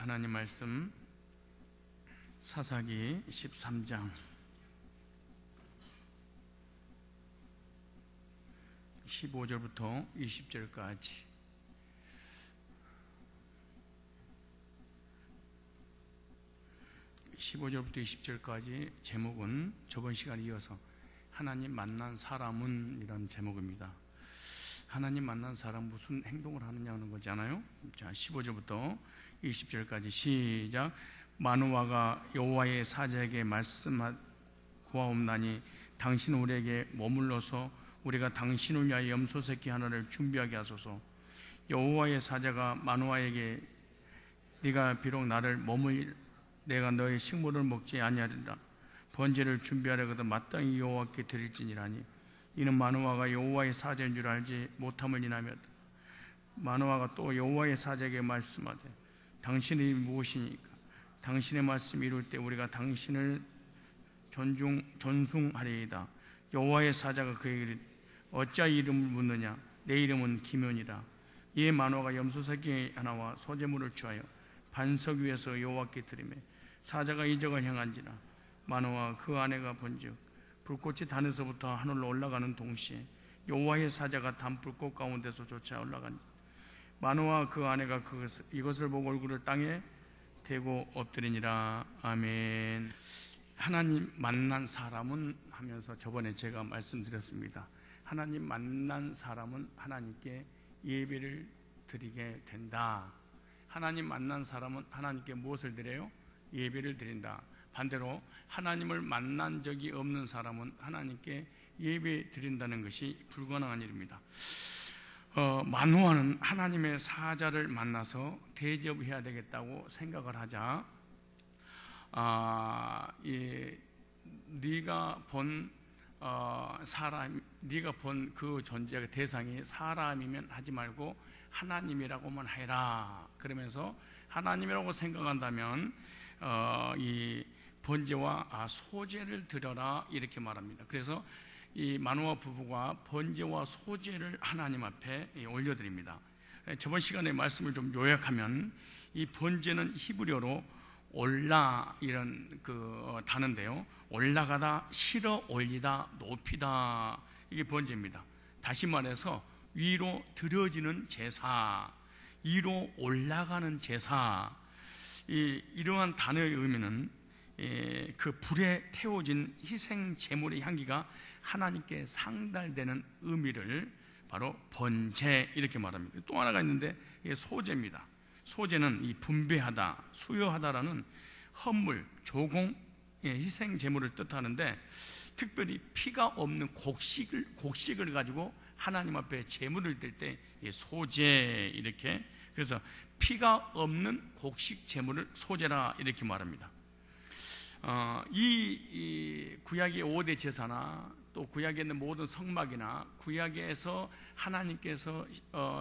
하나님 말씀 사사기 13장 15절부터 20절까지 제목은 저번 시간에 이어서 하나님 만난 사람은 이런 제목입니다. 하나님 만난 사람 무슨 행동을 하느냐는 거잖아요. 자, 15절부터 20절까지 시작. 마노아가 여호와의 사자에게 말씀하옵나니 당신 우리에게 머물러서 우리가 당신을 위하여 염소 새끼 하나를 준비하게 하소서. 여호와의 사자가 마노아에게 네가 비록 나를 머물 내가 너의 식물을 먹지 아니하리라. 번제를 준비하려거든 마땅히 여호와께 드릴지니라니. 이는 마노아가 여호와의 사자인 줄 알지 못함을 인하며 마노아가 또 여호와의 사자에게 말씀하되 당신이 무엇이니까 당신의 말씀 이룰 때 우리가 당신을 존숭하리이다. 여호와의 사자가 그에게 이르되 어찌하여 이름을 묻느냐 내 이름은 기면이라. 이에 마노아가 염소 새끼 하나와 소제물을 취하여 반석 위에서 여호와께 드리매 사자가 이적을 향한지라. 마노아 그 아내가 본즉 불꽃이 단에서부터 하늘로 올라가는 동시에 여호와의 사자가 단불꽃 가운데서 쫓아 올라간지. 마노아 그 아내가 이것을 보고 얼굴을 땅에 대고 엎드리니라. 아멘. 하나님 만난 사람은 하면서 저번에 제가 말씀드렸습니다. 하나님 만난 사람은 하나님께 예배를 드리게 된다. 하나님 만난 사람은 하나님께 무엇을 드려요? 예배를 드린다. 반대로 하나님을 만난 적이 없는 사람은 하나님께 예배 드린다는 것이 불가능한 일입니다. 마노아는 하나님의 사자를 만나서 대접해야 되겠다고 생각을 하자 네가 본 그 존재의 대상이 사람이면 하지 말고 하나님이라고만 해라. 그러면서 하나님이라고 생각한다면 이 번제와 소제를 드려라 이렇게 말합니다. 그래서 이 마노아 부부가 번제와 소제를 하나님 앞에 올려드립니다. 저번 시간에 말씀을 좀 요약하면 이 번제는 히브리어로 올라 이런 단어인데요. 올라가다, 실어 올리다, 높이다, 이게 번제입니다. 다시 말해서 위로 들어지는 제사, 위로 올라가는 제사. 이러한 단어의 의미는 그 불에 태워진 희생 제물의 향기가 하나님께 상달되는 의미를 바로 번제 이렇게 말합니다. 또 하나가 있는데 이게 소제입니다. 소제는 이 분배하다, 수여하다라는 헌물, 조공, 희생 제물을 뜻하는데 특별히 피가 없는 곡식을 가지고 하나님 앞에 제물을 들 때 소제 이렇게, 그래서 피가 없는 곡식 제물을 소제라 이렇게 말합니다. 이 구약의 5대 제사나 또 구약에 있는 모든 성막이나 구약에서 하나님께서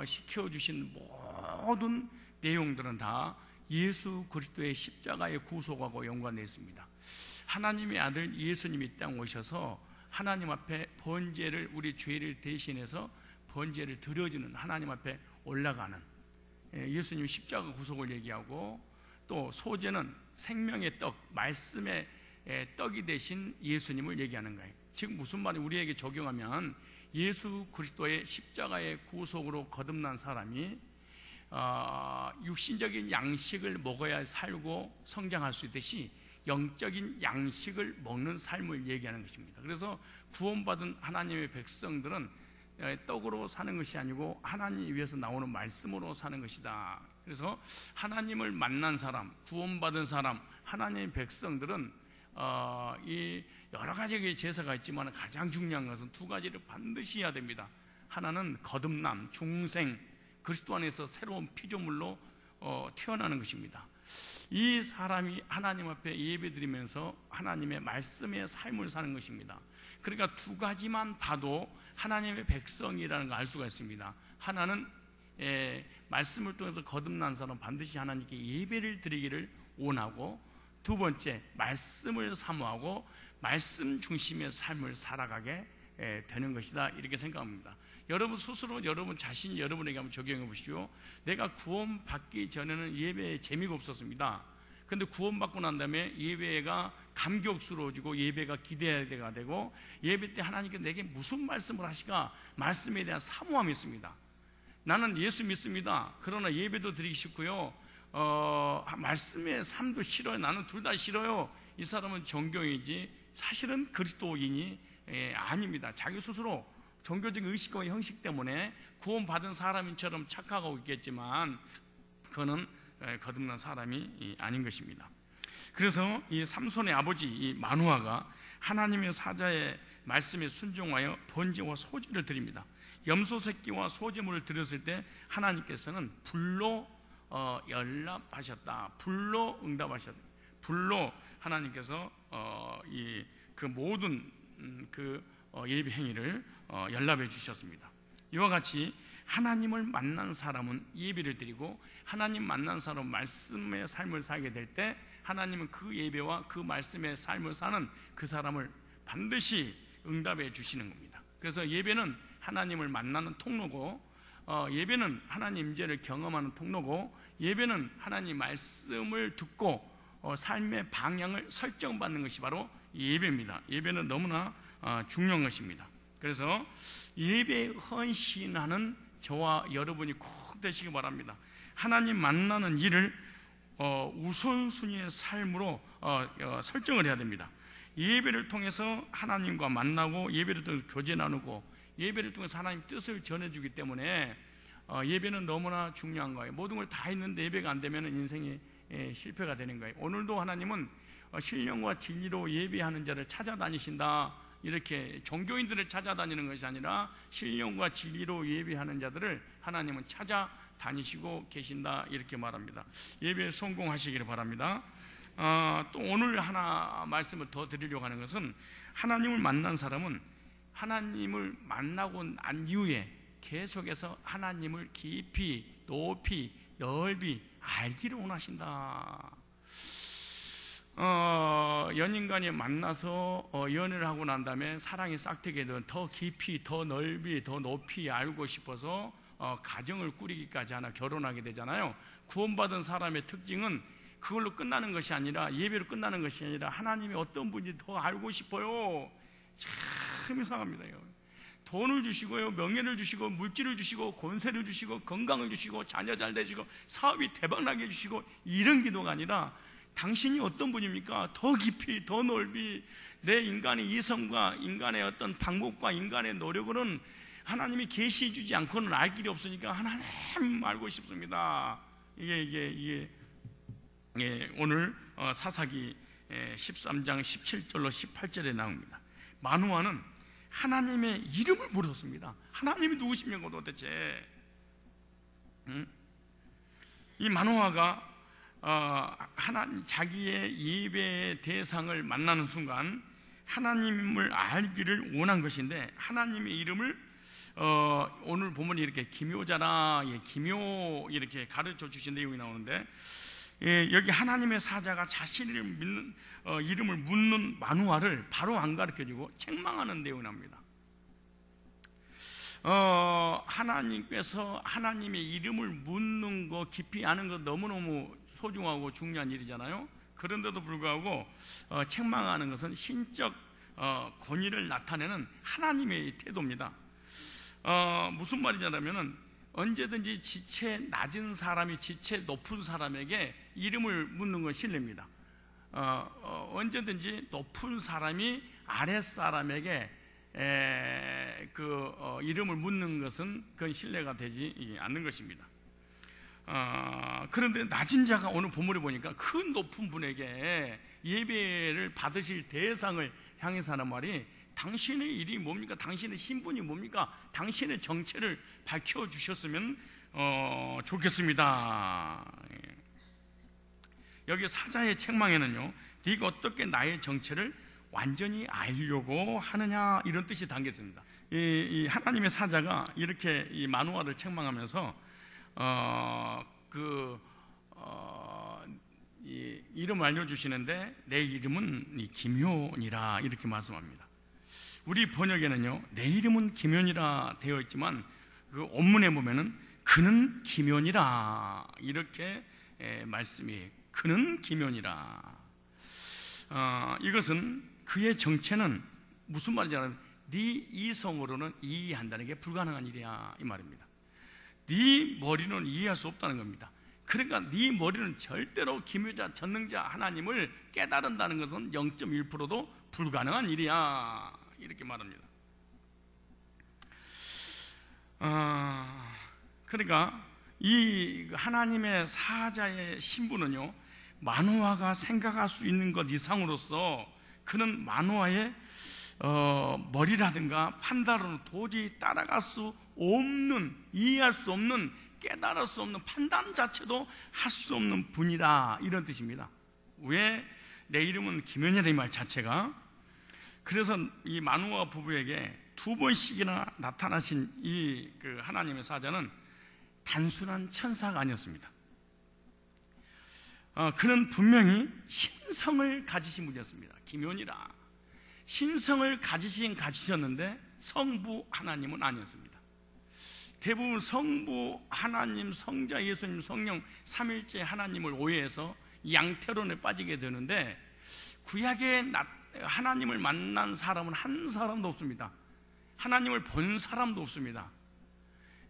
시켜주신 모든 내용들은 다 예수 그리스도의 십자가의 구속하고 연관되어 있습니다. 하나님의 아들 예수님이 땅 오셔서 하나님 앞에 번제를, 우리 죄를 대신해서 번제를 드려주는, 하나님 앞에 올라가는 예수님 십자가 구속을 얘기하고, 또 소제는 생명의 떡, 말씀의 떡이 되신 예수님을 얘기하는 거예요. 즉 무슨 말이 우리에게 적용하면 예수 그리스도의 십자가의 구속으로 거듭난 사람이 육신적인 양식을 먹어야 살고 성장할 수 있듯이 영적인 양식을 먹는 삶을 얘기하는 것입니다. 그래서 구원받은 하나님의 백성들은 떡으로 사는 것이 아니고 하나님 위해서 나오는 말씀으로 사는 것이다. 그래서 하나님을 만난 사람, 구원받은 사람, 하나님의 백성들은 이 여러 가지의 제사가 있지만 가장 중요한 것은 두 가지를 반드시 해야 됩니다. 하나는 거듭남, 중생, 그리스도 안에서 새로운 피조물로 태어나는 것입니다. 이 사람이 하나님 앞에 예배드리면서 하나님의 말씀의 삶을 사는 것입니다. 그러니까 두 가지만 봐도 하나님의 백성이라는 걸 알 수가 있습니다. 하나는 말씀을 통해서 거듭난 사람은 반드시 하나님께 예배를 드리기를 원하고, 두 번째 말씀을 사모하고 말씀 중심의 삶을 살아가게 되는 것이다, 이렇게 생각합니다. 여러분 스스로 여러분 자신이 여러분에게 한번 적용해 보시오. 내가 구원받기 전에는 예배에 재미가 없었습니다. 그런데 구원받고 난 다음에 예배가 감격스러워지고 예배가 기대가 되고 예배 때 하나님께 내게 무슨 말씀을 하시까 말씀에 대한 사모함이 있습니다. 나는 예수 믿습니다. 그러나 예배도 드리기 싫고요, 말씀의 삶도 싫어요. 나는 둘 다 싫어요. 이 사람은 종교이지 사실은 그리스도인이 아닙니다. 자기 스스로 종교적 의식과 형식 때문에 구원받은 사람인처럼 착각하고 있겠지만 그는 거듭난 사람이 아닌 것입니다. 그래서 이 삼손의 아버지 이 마누아가 하나님의 사자의 말씀에 순종하여 번제와 소제를 드립니다. 염소 새끼와 소제물을 드렸을 때 하나님께서는 불로 연락하셨다. 불로 응답하셨다. 불로 하나님께서 그 모든 예배 행위를 연락해 주셨습니다. 이와 같이 하나님을 만난 사람은 예배를 드리고 하나님 만난 사람은 말씀의 삶을 살게 될 때 하나님은 그 예배와 그 말씀의 삶을 사는 그 사람을 반드시 응답해 주시는 겁니다. 그래서 예배는 하나님을 만나는 통로고, 예배는 하나님 임재를 경험하는 통로고, 예배는 하나님 말씀을 듣고 삶의 방향을 설정받는 것이 바로 예배입니다. 예배는 너무나 중요한 것입니다. 그래서 예배에 헌신하는 저와 여러분이 꼭 되시기 바랍니다. 하나님 만나는 일을 우선순위의 삶으로 설정을 해야 됩니다. 예배를 통해서 하나님과 만나고 예배를 통해서 교제 나누고 예배를 통해서 하나님 뜻을 전해주기 때문에 예배는 너무나 중요한 거예요. 모든 걸 다 했는데 예배가 안 되면 인생이 실패가 되는 거예요. 오늘도 하나님은 신령과 진리로 예배하는 자를 찾아다니신다, 이렇게 종교인들을 찾아다니는 것이 아니라 신령과 진리로 예배하는 자들을 하나님은 찾아다니시고 계신다, 이렇게 말합니다. 예배에 성공하시기를 바랍니다. 또 오늘 하나 말씀을 더 드리려고 하는 것은 하나님을 만난 사람은 하나님을 만나고 난 이후에 계속해서 하나님을 깊이 높이 넓이 알기를 원하신다. 연인간이 만나서 연애를 하고 난 다음에 사랑이 싹트게 되면 더 깊이 더 넓이 더 높이 알고 싶어서 가정을 꾸리기까지 하나 결혼하게 되잖아요. 구원받은 사람의 특징은 그걸로 끝나는 것이 아니라, 예배로 끝나는 것이 아니라 하나님이 어떤 분인지 더 알고 싶어요. 참 이상합니다. 돈을 주시고요, 명예를 주시고 물질을 주시고 권세를 주시고 건강을 주시고 자녀 잘 되시고 사업이 대박나게 해주시고, 이런 기도가 아니라 당신이 어떤 분입니까? 더 깊이 더 넓이 내 인간의 이성과 인간의 어떤 방법과 인간의 노력으로는 하나님이 계시해 주지 않고는 알 길이 없으니까 하나님 알고 싶습니다. 이게 오늘 사사기 13장 17절로 18절에 나옵니다. 마누아는 하나님의 이름을 부르었습니다. 하나님이 누구십니까 도대체? 이 마누아가 자기의 예배의 대상을 만나는 순간 하나님을 알기를 원한 것인데, 하나님의 이름을 오늘 보면 이렇게 기묘자라, 기묘 이렇게 가르쳐 주신 내용이 나오는데, 여기 하나님의 사자가 자신을 믿는 이름을 묻는 마누아를 바로 안 가르쳐주고 책망하는 내용이 납니다. 하나님께서 하나님의 이름을 묻는 거, 깊이 아는 거 너무너무 소중하고 중요한 일이잖아요. 그런데도 불구하고 책망하는 것은 신적 권위를 나타내는 하나님의 태도입니다. 무슨 말이냐면은 언제든지 지체 낮은 사람이 지체 높은 사람에게 이름을 묻는 건 신뢰입니다. 언제든지 높은 사람이 아랫사람에게 이름을 묻는 것은 그건 신뢰가 되지 않는 것입니다. 그런데 낮은 자가 오늘 본문에 보니까 큰 높은 분에게 예배를 받으실 대상을 향해서 하는 말이, 당신의 일이 뭡니까? 당신의 신분이 뭡니까? 당신의 정체를 밝혀주셨으면 좋겠습니다. 여기 사자의 책망에는요, 네가 어떻게 나의 정체를 완전히 알려고 하느냐, 이런 뜻이 담겼습니다. 이 하나님의 사자가 이렇게 이 마누아를 책망하면서 이 이름을 알려주시는데, 내 이름은 이 기묘니라, 이렇게 말씀합니다. 우리 번역에는요, 내 이름은 기면이라 되어 있지만 그 원문에 보면은 그는 기면이라 이렇게 말씀이, 그는 기면이라. 이것은 그의 정체는 무슨 말인지 알아요? 네 이성으로는 이해한다는 게 불가능한 일이야, 이 말입니다. 네 머리는 이해할 수 없다는 겁니다. 그러니까 네 머리는 절대로 기묘자, 전능자 하나님을 깨달은다는 것은 0.1%도 불가능한 일이야, 이렇게 말합니다. 그러니까 이 하나님의 사자의 신분은요, 만화가 생각할 수 있는 것 이상으로서 그는 만화의 머리라든가 판단으로 도저히 따라갈 수 없는, 이해할 수 없는, 깨달을 수 없는, 판단 자체도 할 수 없는 분이다, 이런 뜻입니다. 왜 내 이름은 기면이라 이 말 자체가. 그래서 이 마누아 부부에게 2번씩이나 나타나신 이 그 하나님의 사자는 단순한 천사가 아니었습니다. 그는 분명히 신성을 가지신 분이었습니다. 기면이라 신성을 가지셨는데 성부 하나님은 아니었습니다. 대부분 성부 하나님, 성자 예수님, 성령 삼일째 하나님을 오해해서 양태론에 빠지게 되는데, 구약에 하나님을 만난 사람은 한 사람도 없습니다. 하나님을 본 사람도 없습니다.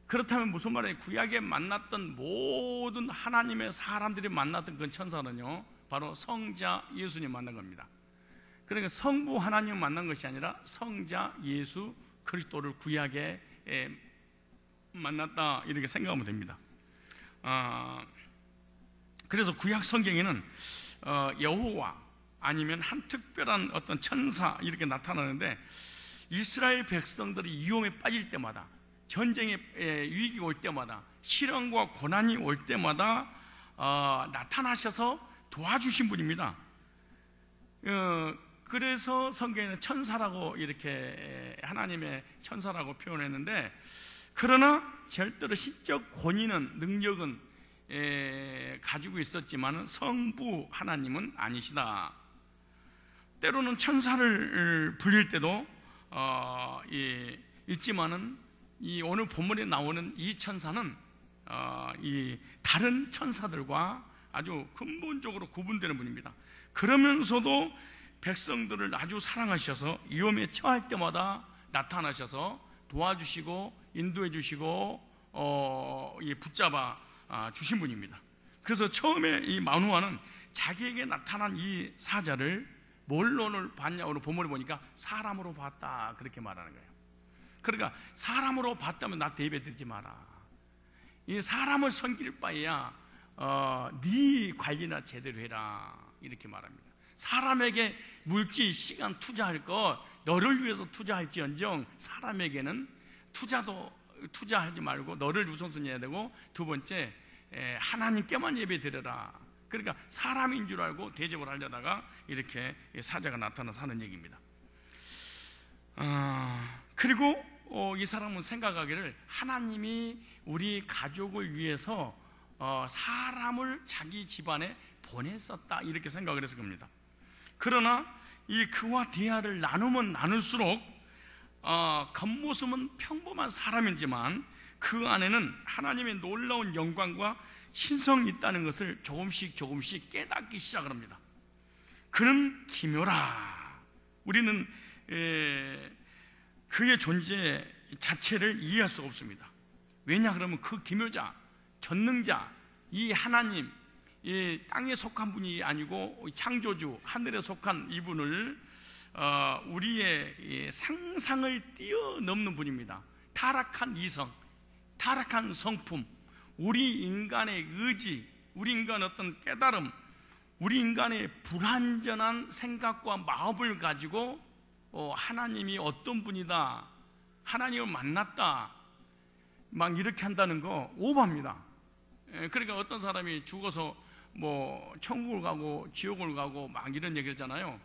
그렇다면 무슨 말이에요? 구약에 만났던 모든 하나님의 사람들이 만났던 그 천사는요, 바로 성자 예수님 만난 겁니다. 그러니까 성부 하나님을 만난 것이 아니라 성자 예수 그리스도를 구약에 만났다, 이렇게 생각하면 됩니다. 그래서 구약 성경에는 여호와 아니면 한 특별한 어떤 천사 이렇게 나타나는데, 이스라엘 백성들이 위험에 빠질 때마다, 전쟁의 위기가 올 때마다, 시련과 고난이 올 때마다 나타나셔서 도와주신 분입니다. 그래서 성경에는 천사라고 이렇게 하나님의 천사라고 표현했는데, 그러나 절대로 신적 권위는, 능력은 가지고 있었지만 성부 하나님은 아니시다. 때로는 천사를 불릴 때도 있지만은 이 오늘 본문에 나오는 이 천사는 이 다른 천사들과 아주 근본적으로 구분되는 분입니다. 그러면서도 백성들을 아주 사랑하셔서 위험에 처할 때마다 나타나셔서 도와주시고 인도해 주시고 붙잡아 주신 분입니다. 그래서 처음에 이 마누아는 자기에게 나타난 이 사자를 뭘로 봤냐, 오늘 본문에 보니까 사람으로 봤다, 그렇게 말하는 거예요. 그러니까 사람으로 봤다면 나 대입해 드리지 마라. 이 사람을 섬길 바에야 네 관리나 제대로 해라, 이렇게 말합니다. 사람에게 물질, 시간 투자할 거 너를 위해서 투자할지언정 사람에게는 투자하지 말고 너를 우선순위 해야 되고, 두 번째 하나님께만 예배 드려라. 그러니까 사람인 줄 알고 대접을 하려다가 이렇게 사자가 나타나서 하는 얘기입니다. 그리고 이 사람은 생각하기를 하나님이 우리 가족을 위해서 사람을 자기 집안에 보냈었다, 이렇게 생각을 했을 겁니다. 그러나 이 그와 대화를 나누면 나눌수록 겉모습은 평범한 사람이지만 그 안에는 하나님의 놀라운 영광과 신성이 있다는 것을 조금씩 깨닫기 시작을 합니다. 그는 기묘라. 우리는 그의 존재 자체를 이해할 수가 없습니다. 왜냐 그러면 그 기묘자, 전능자, 이 하나님, 이 땅에 속한 분이 아니고 창조주, 하늘에 속한 이분을 우리의 상상을 뛰어넘는 분입니다. 타락한 이성, 타락한 성품, 우리 인간의 의지, 우리 인간의 어떤 깨달음, 우리 인간의 불완전한 생각과 마음을 가지고 하나님이 어떤 분이다, 하나님을 만났다, 막 이렇게 한다는 거 오버합니다. 그러니까 어떤 사람이 죽어서 뭐 천국을 가고 지옥을 가고 막 이런 얘기를 하잖아요.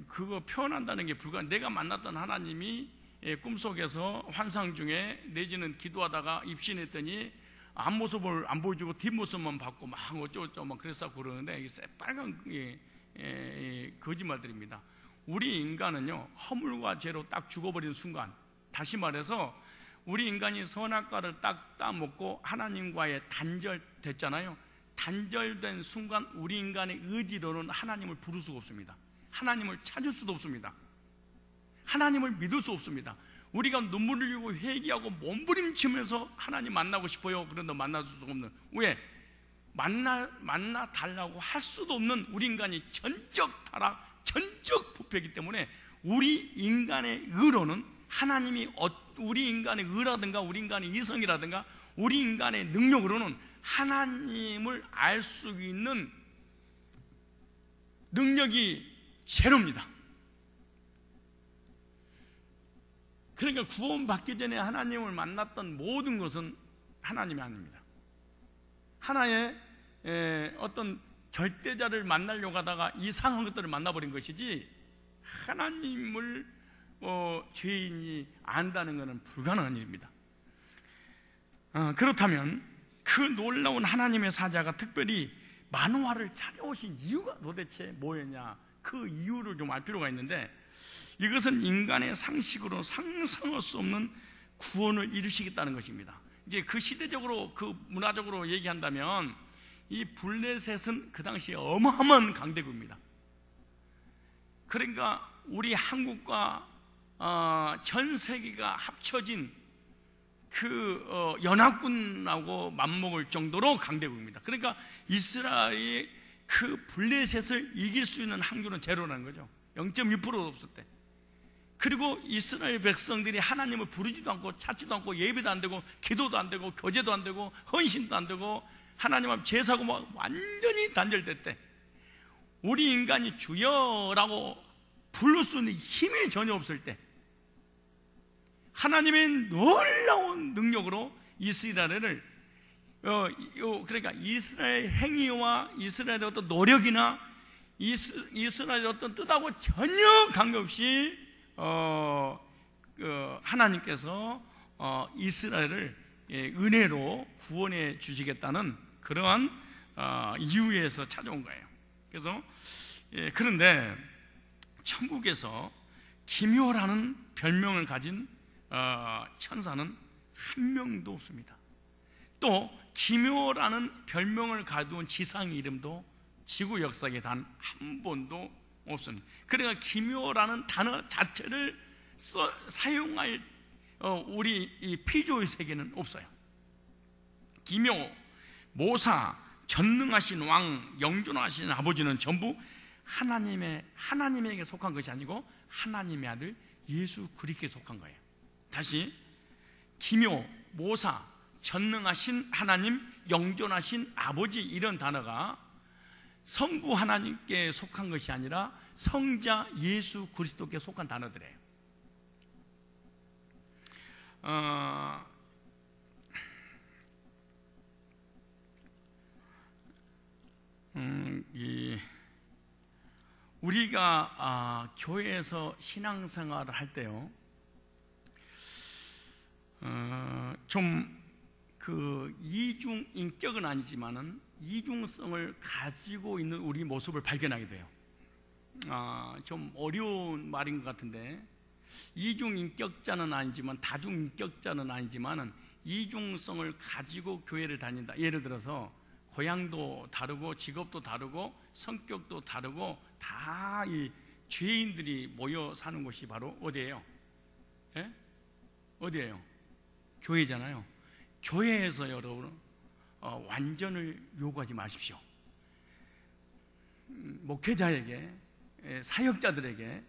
그거 표현한다는 게 내가 만났던 하나님이 꿈속에서 환상 중에 내지는 기도하다가 입신했더니 앞모습을 안 보여주고 뒷모습만 받고 막 어쩌고저쩌고 막 그랬다고 그러는데 이게 빨간 거짓말들입니다. 우리 인간은요, 허물과 죄로 딱 죽어버린 순간, 다시 말해서 우리 인간이 선악과를 딱 따먹고 하나님과의 단절됐잖아요. 단절된 순간 우리 인간의 의지로는 하나님을 부를 수가 없습니다. 하나님을 찾을 수도 없습니다. 하나님을 믿을 수 없습니다. 우리가 눈물을 흘리고 회개하고 몸부림치면서 하나님 만나고 싶어요. 그런데 만날 수 없는, 왜? 만나 달라고 할 수도 없는 우리 인간이 전적 타락, 전적 부패이기 때문에 우리 인간의 의로는 하나님이 우리 인간의 의라든가 우리 인간의 이성이라든가 우리 인간의 능력으로는 하나님을 알 수 있는 능력이 제로입니다. 그러니까 구원받기 전에 하나님을 만났던 모든 것은 하나님이 아닙니다. 하나의 어떤 절대자를 만나려고 하다가 이상한 것들을 만나버린 것이지, 하나님을 죄인이 안다는 것은 불가능한 일입니다. 그렇다면 그 놀라운 하나님의 사자가 특별히 만화를 찾아오신 이유가 도대체 뭐였냐, 그 이유를 좀 알 필요가 있는데, 이것은 인간의 상식으로 상상할 수 없는 구원을 이루시겠다는 것입니다. 이제 그 시대적으로, 그 문화적으로 얘기한다면 이 블레셋은 그 당시에 어마어마한 강대국입니다. 그러니까 우리 한국과 전 세계가 합쳐진 그 연합군하고 맞먹을 정도로 강대국입니다. 그러니까 이스라엘이 그 블레셋을 이길 수 있는 확률은 제로라는 거죠. 0.6%도 없을 때. 그리고 이스라엘 백성들이 하나님을 부르지도 않고 찾지도 않고 예배도 안 되고 기도도 안 되고 교제도 안 되고 헌신도 안 되고 하나님 앞에 제사고 막 완전히 단절될 때, 우리 인간이 주여라고 부를 수 있는 힘이 전혀 없을 때, 하나님의 놀라운 능력으로 이스라엘을 그러니까 이스라엘 행위와 이스라엘의 어떤 노력이나 이스라엘의 어떤 뜻하고 전혀 관계없이 하나님께서 이스라엘을 은혜로 구원해 주시겠다는 그러한 이유에서 찾아온 거예요. 그래서 그런데 천국에서 기묘라는 별명을 가진 천사는 한 명도 없습니다. 또 기묘라는 별명을 가져온 지상 이름도 지구 역사에 단 한 번도 없습니다. 그러니까 기묘라는 단어 자체를 사용할 우리 이 피조의 세계는 없어요. 기묘, 모사, 전능하신 왕, 영존하신 아버지는 전부 하나님에게 속한 것이 아니고 하나님의 아들 예수 그리스도에 속한 거예요. 다시, 기묘, 모사, 전능하신 하나님, 영존하신 아버지, 이런 단어가 성부 하나님께 속한 것이 아니라 성자 예수 그리스도께 속한 단어들이에요. 우리가 교회에서 신앙생활을 할 때요, 좀 그 이중 인격은 아니지만은 이중성을 가지고 있는 우리 모습을 발견하게 돼요. 좀 어려운 말인 것 같은데, 이중 인격자는 아니지만 다중 인격자는 아니지만은 이중성을 가지고 교회를 다닌다. 예를 들어서 고향도 다르고 직업도 다르고 성격도 다르고 다 이 죄인들이 모여 사는 곳이 바로 어디예요? 예? 어디예요? 교회잖아요. 교회에서 여러분 완전을 요구하지 마십시오. 목회자에게, 사역자들에게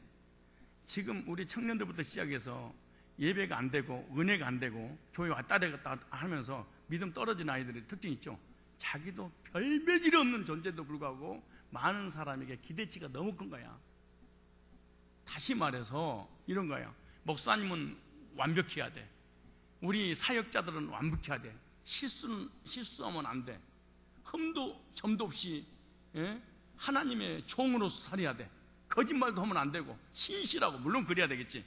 지금 우리 청년들부터 시작해서 예배가 안 되고 은혜가 안 되고 교회 왔다 갔다 하면서 믿음 떨어진 아이들의 특징이 있죠. 자기도 별볼일 없는 존재도 불구하고 많은 사람에게 기대치가 너무 큰 거야. 다시 말해서 이런 거야. 목사님은 완벽해야 돼. 우리 사역자들은 완벽해야 돼. 실수하면 안 돼. 흠도 점도 없이 하나님의 종으로서 살아야 돼. 거짓말도 하면 안 되고 신실하고, 물론 그래야 되겠지.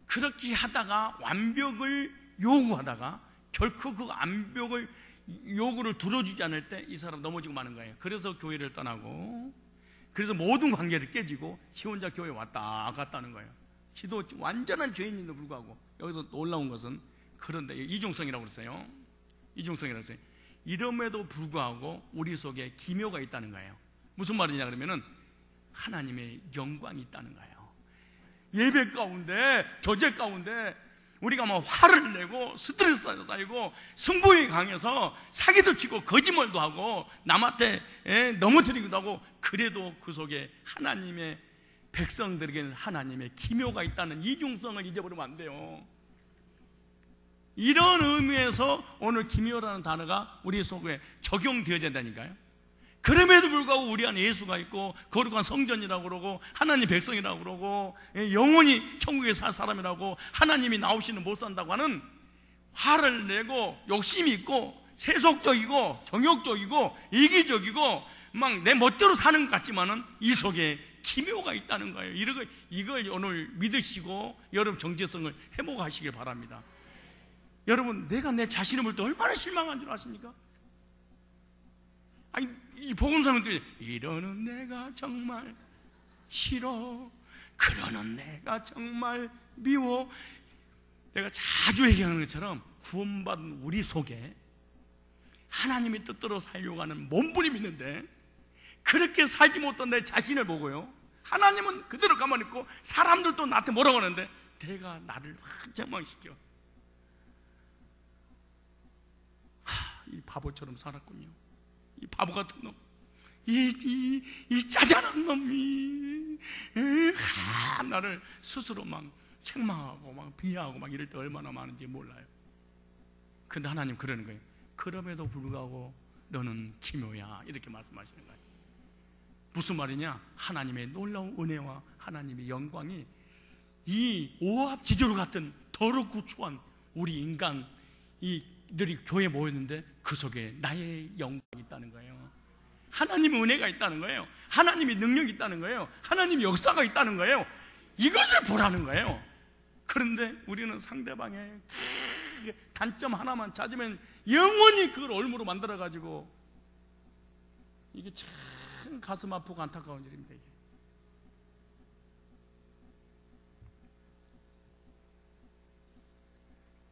그렇게 하다가 완벽을 요구하다가 결코 그 완벽을 요구를 들어주지 않을 때 이 사람 넘어지고 마는 거예요. 그래서 교회를 떠나고, 그래서 모든 관계를 깨지고 지 혼자 교회에 왔다 갔다는 거예요. 지도 완전한 죄인인데도 불구하고. 여기서 놀라운 것은, 그런데 이중성이라고 그랬어요. 이중성이라고 했어요. 이름에도 불구하고 우리 속에 기묘가 있다는 거예요. 무슨 말이냐 그러면은 하나님의 영광이 있다는 거예요. 예배 가운데, 교제 가운데 우리가 막 화를 내고 스트레스가 쌓이고 승부욕이 강해서 사기도 치고 거짓말도 하고 남한테 넘어뜨리기도 하고, 그래도 그 속에 하나님의 백성들에게는 하나님의 기묘가 있다는 이중성을 잊어버리면 안 돼요. 이런 의미에서 오늘 기묘라는 단어가 우리 속에 적용되어야 된다니까요. 그럼에도 불구하고 우리 안에 예수가 있고 거룩한 성전이라고 그러고 하나님 백성이라고 그러고 영원히 천국에 살 사람이라고, 하나님이 나오시는 못 산다고 하는, 화를 내고 욕심이 있고 세속적이고 정욕적이고 이기적이고 막 내 멋대로 사는 것 같지만은 이 속에 기묘가 있다는 거예요. 이걸 오늘 믿으시고 여러분 정체성을 회복하시길 바랍니다. 여러분, 내가 내 자신을 볼 때 얼마나 실망한 줄 아십니까? 아니, 이 복음서는 이러는 내가 정말 싫어, 그러는 내가 정말 미워. 내가 자주 얘기하는 것처럼 구원받은 우리 속에 하나님의 뜻대로 살려고 하는 몸부림이 있는데, 그렇게 살지 못한 내 자신을 보고요, 하나님은 그대로 가만히 있고 사람들도 나한테 뭐라고 하는데 내가 나를 확 절망시켜. 이 바보처럼 살았군요. 이 바보 같은 놈, 이 짜잘한 놈이 나를 스스로 막 책망하고 막 비하하고 막 이럴 때 얼마나 많은지 몰라요. 근데 하나님 그러는 거예요. 그럼에도 불구하고 너는 기묘야, 이렇게 말씀하시는 거예요. 무슨 말이냐? 하나님의 놀라운 은혜와 하나님의 영광이 이 오합지졸 같은 더럽고 추한 우리 인간들이 교회에 모였는데 그 속에 나의 영광이 있다는 거예요. 하나님의 은혜가 있다는 거예요. 하나님의 능력이 있다는 거예요. 하나님의 역사가 있다는 거예요. 이것을 보라는 거예요. 그런데 우리는 상대방의 단점 하나만 찾으면 영원히 그걸 올무로 만들어가지고, 이게 참 가슴 아프고 안타까운 일입니다. 이게.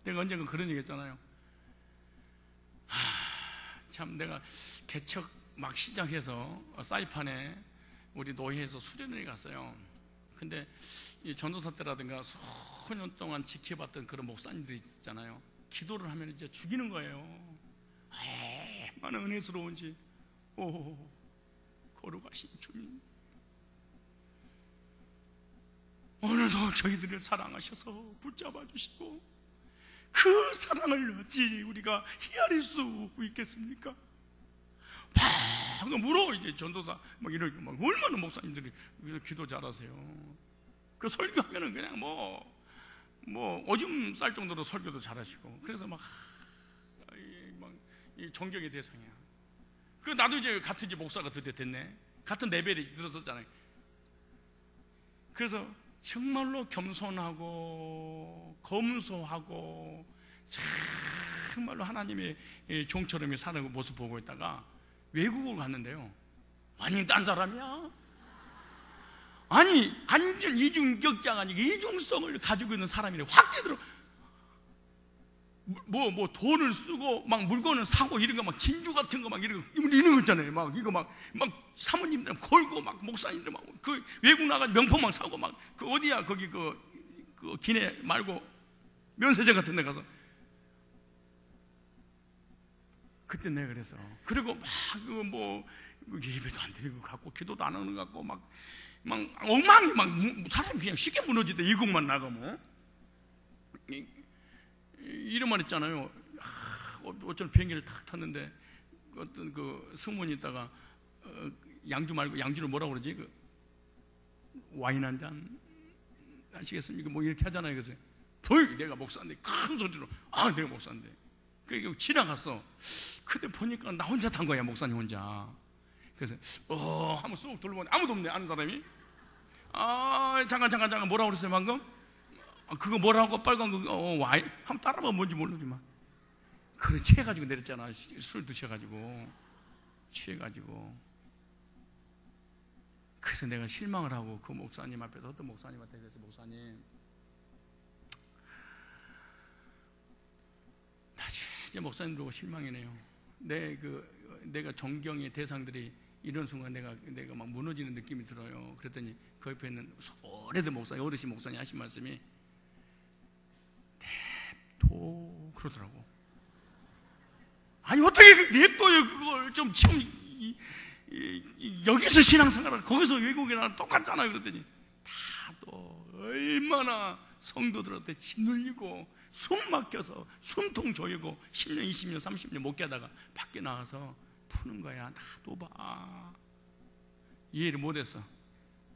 내가 언젠가 그런 얘기 했잖아요. 참, 내가 개척 막 시작해서 사이판에 우리 노예에서 수련회에 갔어요. 근데 이 전도사 때라든가 수년 동안 지켜봤던 그런 목사님들이 있잖아요. 기도를 하면 이제 죽이는 거예요. 얼마나 은혜스러운지. 오, 거룩하신 주님, 오늘도 저희들을 사랑하셔서 붙잡아 주시고, 그 사랑을 어찌 우리가 헤아릴 수 있겠습니까? 막 물어. 이제 전도사 막 이렇게 막 얼마나 목사님들이 기도 잘하세요. 그 설교하면은 그냥 뭐 오줌 쌀 정도로 설교도 잘하시고, 그래서 막 이 존경의 대상이야. 그 나도 이제 같은 집 목사가 드디어 됐네. 같은 레벨에 들었었잖아요. 그래서 정말로 겸손하고 검소하고 정말로 하나님의 종처럼 사는 모습 보고 있다가 외국을 갔는데요, 완전히 딴 사람이야. 아니, 완전 이중격자가 아니고 이중성을 가지고 있는 사람이래. 확 뛰더라고. 뭐 돈을 쓰고 막 물건을 사고 이런 거, 막 진주 같은 거 막 이런 거 있잖아요. 막 이거 막 사모님들 걸고 막 목사님들 막 그 외국 나가 명품 막 사고 막 그 어디야 거기 그 기내 말고 면세점 같은 데 가서. 그때 내가 그래서, 그리고 막 예배도 안 드리고 갖고 기도도 안 하는 것 같고 막 엉망이 막 사람이 그냥 쉽게 무너지대. 이국만 나가면. 이런 말 있잖아요. 어쩐 비행기를 탁 탔는데 어떤 그 승무원이 있다가 양주 말고, 양주를 뭐라고 그러지? 그 와인 한 잔 아시겠습니까? 뭐 이렇게 하잖아요. 그래서 내가 목사인데 큰 소리로 내가 목사인데. 그게 지나갔어. 근데 보니까 나 혼자 탄 거야, 목사님 혼자. 그래서 한번 쑥 돌려보니 아무도 없네, 아는 사람이. 잠깐 뭐라고 그랬어요 방금? 그거 뭐라고? 빨간 거 와인? 한번 따라봐. 뭔지 모르지만 그래, 취해가지고 내렸잖아. 술 드셔가지고 취해가지고. 그래서 내가 실망을 하고 그 목사님 앞에서 어떤 목사님한테 그래서 목사님, 나 진짜 목사님 보고 실망이네요. 내가 존경의 대상들이 이런 순간 내가 막 무너지는 느낌이 들어요. 그랬더니 그 옆에 있는 오래된 목사님, 어르신 목사님 하신 말씀이 냅둬 그러더라고. 아니 어떻게 냅둬요? 그걸 좀 지금 여기서 신앙생활을 거기서 외국이랑 똑같잖아요. 그랬더니 다도 얼마나 성도들한테 짓눌리고 숨 막혀서 숨통 조이고 10년, 20년, 30년 목회하다가 밖에 나와서 푸는 거야. 놔둬봐. 이해를 못했어.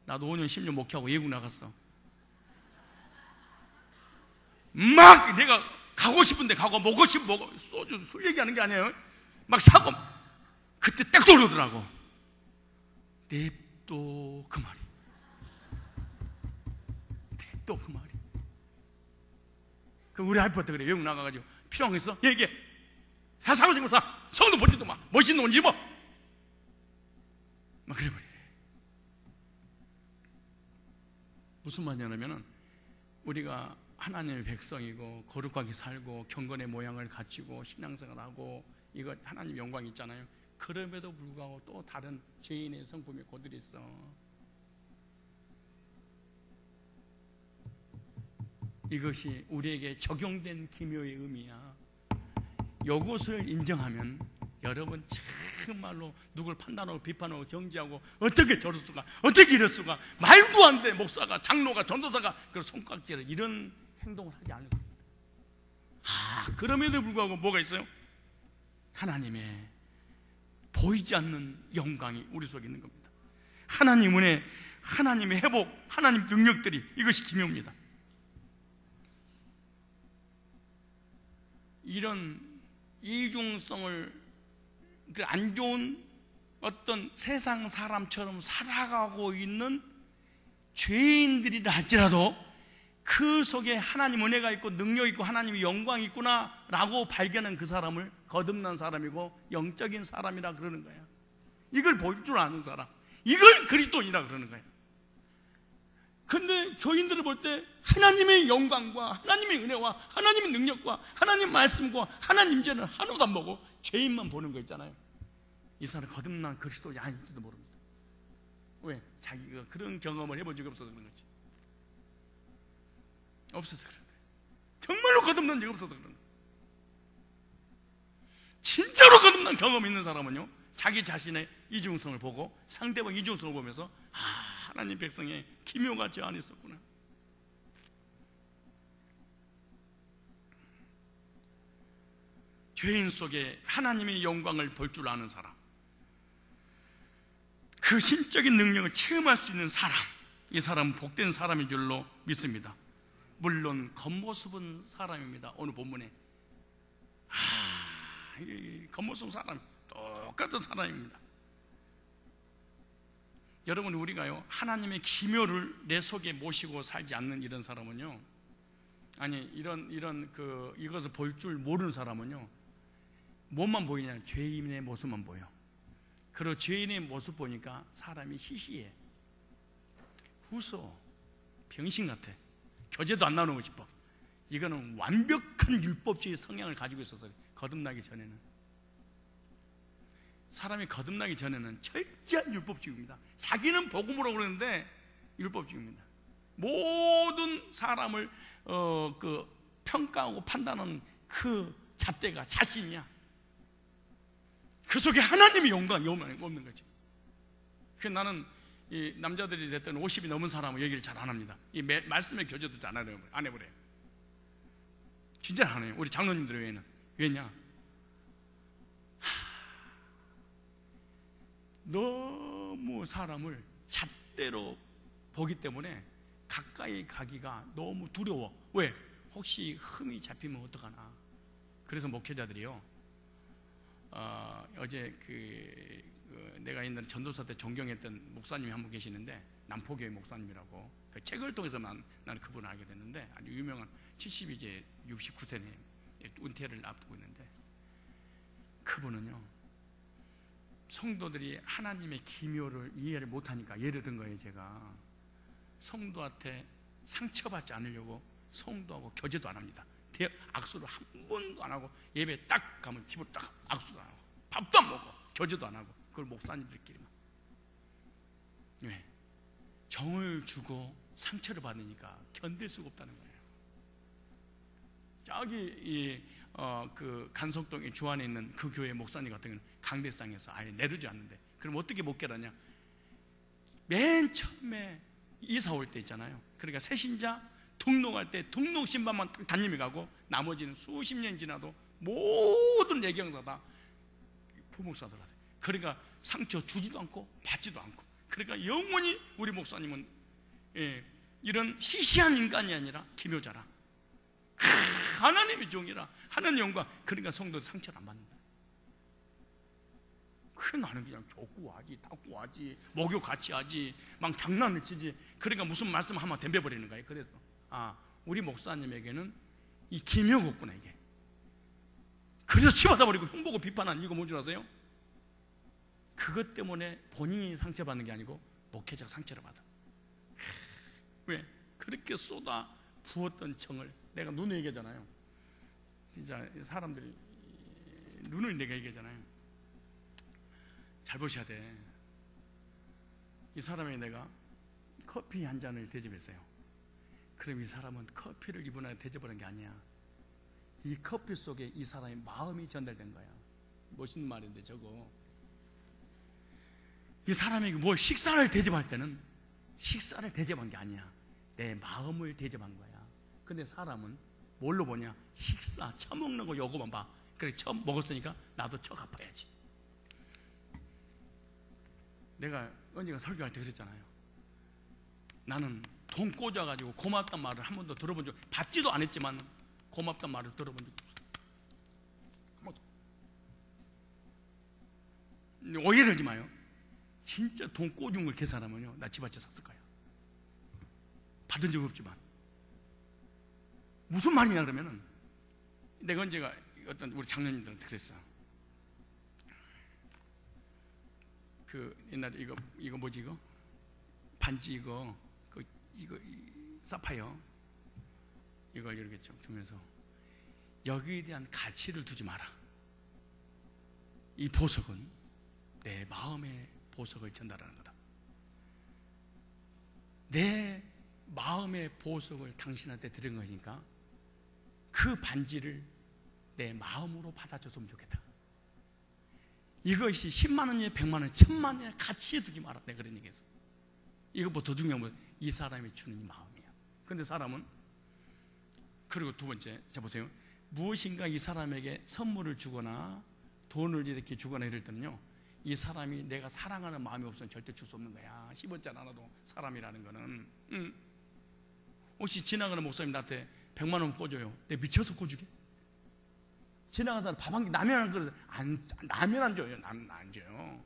나도 5년, 10년 목회하고 외국 나갔어. 막 내가 가고 싶은데 가고 먹고 싶으면 먹어. 소주, 술 얘기하는 게 아니에요. 막 사고. 그때 딱 돌아오더라고. 냅둬 그 말이. 냅둬 그 말이. 그럼 우리 와이프한테 그래. 외국 나가가지고 필요한 거 있어? 얘기해. 사고 싶은 거 사. 성도 보지도 마. 멋있는 옷 입어. 막 그래버리래. 무슨 말이냐면은 우리가 하나님의 백성이고 거룩하게 살고 경건의 모양을 갖추고 신앙생활하고 이거 하나님 영광이 있잖아요. 그럼에도 불구하고 또 다른 죄인의 성품이 고들이 있어. 이것이 우리에게 적용된 기묘의 의미야. 이것을 인정하면 여러분 정말로 누굴 판단하고 비판하고 정지하고 어떻게 저럴 수가, 어떻게 이럴 수가, 말도 안 돼. 목사가, 장로가, 전도사가 그 손깍지를 이런 행동을 하지 않을 겁니다. 그럼에도 불구하고 뭐가 있어요? 하나님의 보이지 않는 영광이 우리 속에 있는 겁니다. 하나님 은혜, 하나님의 회복, 하나님 능력들이 이것이 기묘입니다. 이런 이중성을 안 좋은 어떤 세상 사람처럼 살아가고 있는 죄인들이라 할지라도 그 속에 하나님 은혜가 있고 능력이 있고 하나님의 영광이 있구나 라고 발견한 그 사람을 거듭난 사람이고 영적인 사람이라 그러는 거야. 이걸 볼 줄 아는 사람, 이걸 그리스도인이라 그러는 거야. 근데 교인들을 볼 때 하나님의 영광과 하나님의 은혜와 하나님의 능력과 하나님의 말씀과 하나님 임재는 하나도 안 보고 죄인만 보는 거 있잖아요. 이 사람 거듭난 그리스도인이 아닐지도 모릅니다. 왜? 자기가 그런 경험을 해본 적이 없어서 그런 거지. 없어서 그런 거예요. 정말로 거듭난 적이 없어서 그런 거예요. 진짜로 거듭난 경험이 있는 사람은요, 자기 자신의 이중성을 보고 상대방 이중성을 보면서 하나님 백성의 기묘가 저 안에 있었구나. 죄인 속에 하나님의 영광을 볼 줄 아는 사람, 그 신적인 능력을 체험할 수 있는 사람, 이 사람은 복된 사람인 줄로 믿습니다. 물론 겉모습은 사람입니다. 오늘 본문에 겉모습은 사람, 똑같은 사람입니다. 여러분, 우리가요 하나님의 기묘를 내 속에 모시고 살지 않는 이런 사람은요, 아니 이것을 볼 줄 모르는 사람은요, 뭐만 보이냐? 죄인의 모습만 보여. 그리고 죄인의 모습 보니까 사람이 시시해, 웃어, 병신 같아, 교제도 안 나누고 싶어. 이거는 완벽한 율법주의 성향을 가지고 있어서 거듭나기 전에는, 사람이 거듭나기 전에는 철저한 율법주의입니다. 자기는 복음으로 그러는데 율법주의입니다. 모든 사람을 평가하고 판단하는 그 잣대가 자신이야. 그 속에 하나님의 영광이 없는 거지. 그래서 나는 이 남자들이 됐든 50이 넘은 사람은 얘기를 잘 안 합니다. 이 말씀의 교제도 잘 안 해버려요. 진짜 안 해요. 우리 장로님들 외에는. 왜냐? 너무 사람을 잣대로 보기 때문에 가까이 가기가 너무 두려워. 왜? 혹시 흠이 잡히면 어떡하나. 그래서 목회자들이요, 어제 내가 옛날에 전도사 때 존경했던 목사님이 한 분 계시는데, 남포교회 목사님이라고, 그 책을 통해서만 나는 그분을 알게 됐는데, 아주 유명한 70이제 69세네 은퇴를 앞두고 있는데, 그분은요 성도들이 하나님의 기묘를 이해를 못하니까 예를 든 거예요. 제가 성도한테 상처받지 않으려고 성도하고 교제도 안 합니다. 악수를 한 번도 안 하고 예배 딱 가면 집으로 딱 악수도 안 하고 밥도 안 먹고 교제도 안 하고 그걸 목사님들끼리만. 왜? 정을 주고 상처를 받으니까 견딜 수가 없다는 거예요. 저기 그 간석동의 주안에 있는 그 교회 목사님 같은 경우는 강대상에서 아예 내려오지 않는데, 그럼 어떻게 못 깨닫냐? 맨 처음에 이사 올 때 있잖아요. 그러니까 새신자 등록할 때 등록 신방만 담임이 가고 나머지는 수십 년 지나도 모든 예경사 다 부목사들 하세요. 그러니까 상처 주지도 않고 받지도 않고, 그러니까 영원히 우리 목사님은 이런 시시한 인간이 아니라 기묘자라, 하나님의 종이라, 하나님 영광. 그러니까 성도들 상처를 안 받는다. 그 나는 그냥 줬고 하지, 닦고 하지, 목욕 같이 하지, 막 장난을 치지. 그러니까 무슨 말씀하면 덤벼버리는 거예요. 그래서 우리 목사님에게는 이 기묘가 없구나 이게. 그래서 치워다버리고 흉보고 비판한 이거 뭔 줄 아세요? 그것 때문에 본인이 상처받는 게 아니고 목회자가 상처를 받아. 왜? 그렇게 쏟아 부었던 정을 내가 눈에 얘기하잖아요. 진짜 사람들이 눈을 내가 얘기하잖아요. 잘 보셔야 돼. 이 사람에게 내가 커피 한 잔을 대접했어요. 그럼 이 사람은 커피를 이분한테 대접하는 게 아니야. 이 커피 속에 이 사람의 마음이 전달된 거야. 멋있는 말인데 저거. 이 사람에게 뭐 식사를 대접할 때는 식사를 대접한 게 아니야. 내 마음을 대접한 거야. 근데 사람은 뭘로 보냐? 식사, 처먹는 거 요거만 봐. 그래, 처음 먹었으니까 나도 처 갚아야지. 내가 언젠가 설교할 때 그랬잖아요. 나는 돈 꽂아가지고 고맙단 말을 한 번도 들어본 적, 받지도 않았지만 고맙단 말을 들어본 적 없어요. 한 번도. 근데 오해를 하지 마요. 진짜 돈 꽂은 걸 계산하면요, 나 집 한 채 샀을 거야. 받은 적 없지만. 무슨 말이냐 그러면은, 내가 언제가 어떤 우리 장로님들한테 그랬어. 그 옛날에 이거 뭐지 이거? 반지 이거 사파이어 이걸 이렇게 좀 주면서 여기에 대한 가치를 두지 마라. 이 보석은 내 마음의 보석을 전달하는 거다. 내 마음의 보석을 당신한테 드린 거니까 그 반지를 내 마음으로 받아줬으면 좋겠다. 이것이 10만 원이냐 100만 원, 1000만 원이냐 가치에 두지 마라. 내가 그런 얘기했어. 이것보다 더 중요한 건 이 사람이 주는 이 마음이야. 그런데 사람은, 그리고 두 번째, 자 보세요. 무엇인가 이 사람에게 선물을 주거나 돈을 이렇게 주거나 이럴 때는요, 이 사람이 내가 사랑하는 마음이 없으면 절대 줄 수 없는 거야. 10원짜리 하나도 사람이라는 거는. 혹시 지나가는 목사님 나한테 100만 원 꿔줘요. 내가 미쳐서 꿔주게? 지나가는 사람 밥 한 끼 라면 한 그릇 라면 안 줘요. 나는 안 줘요.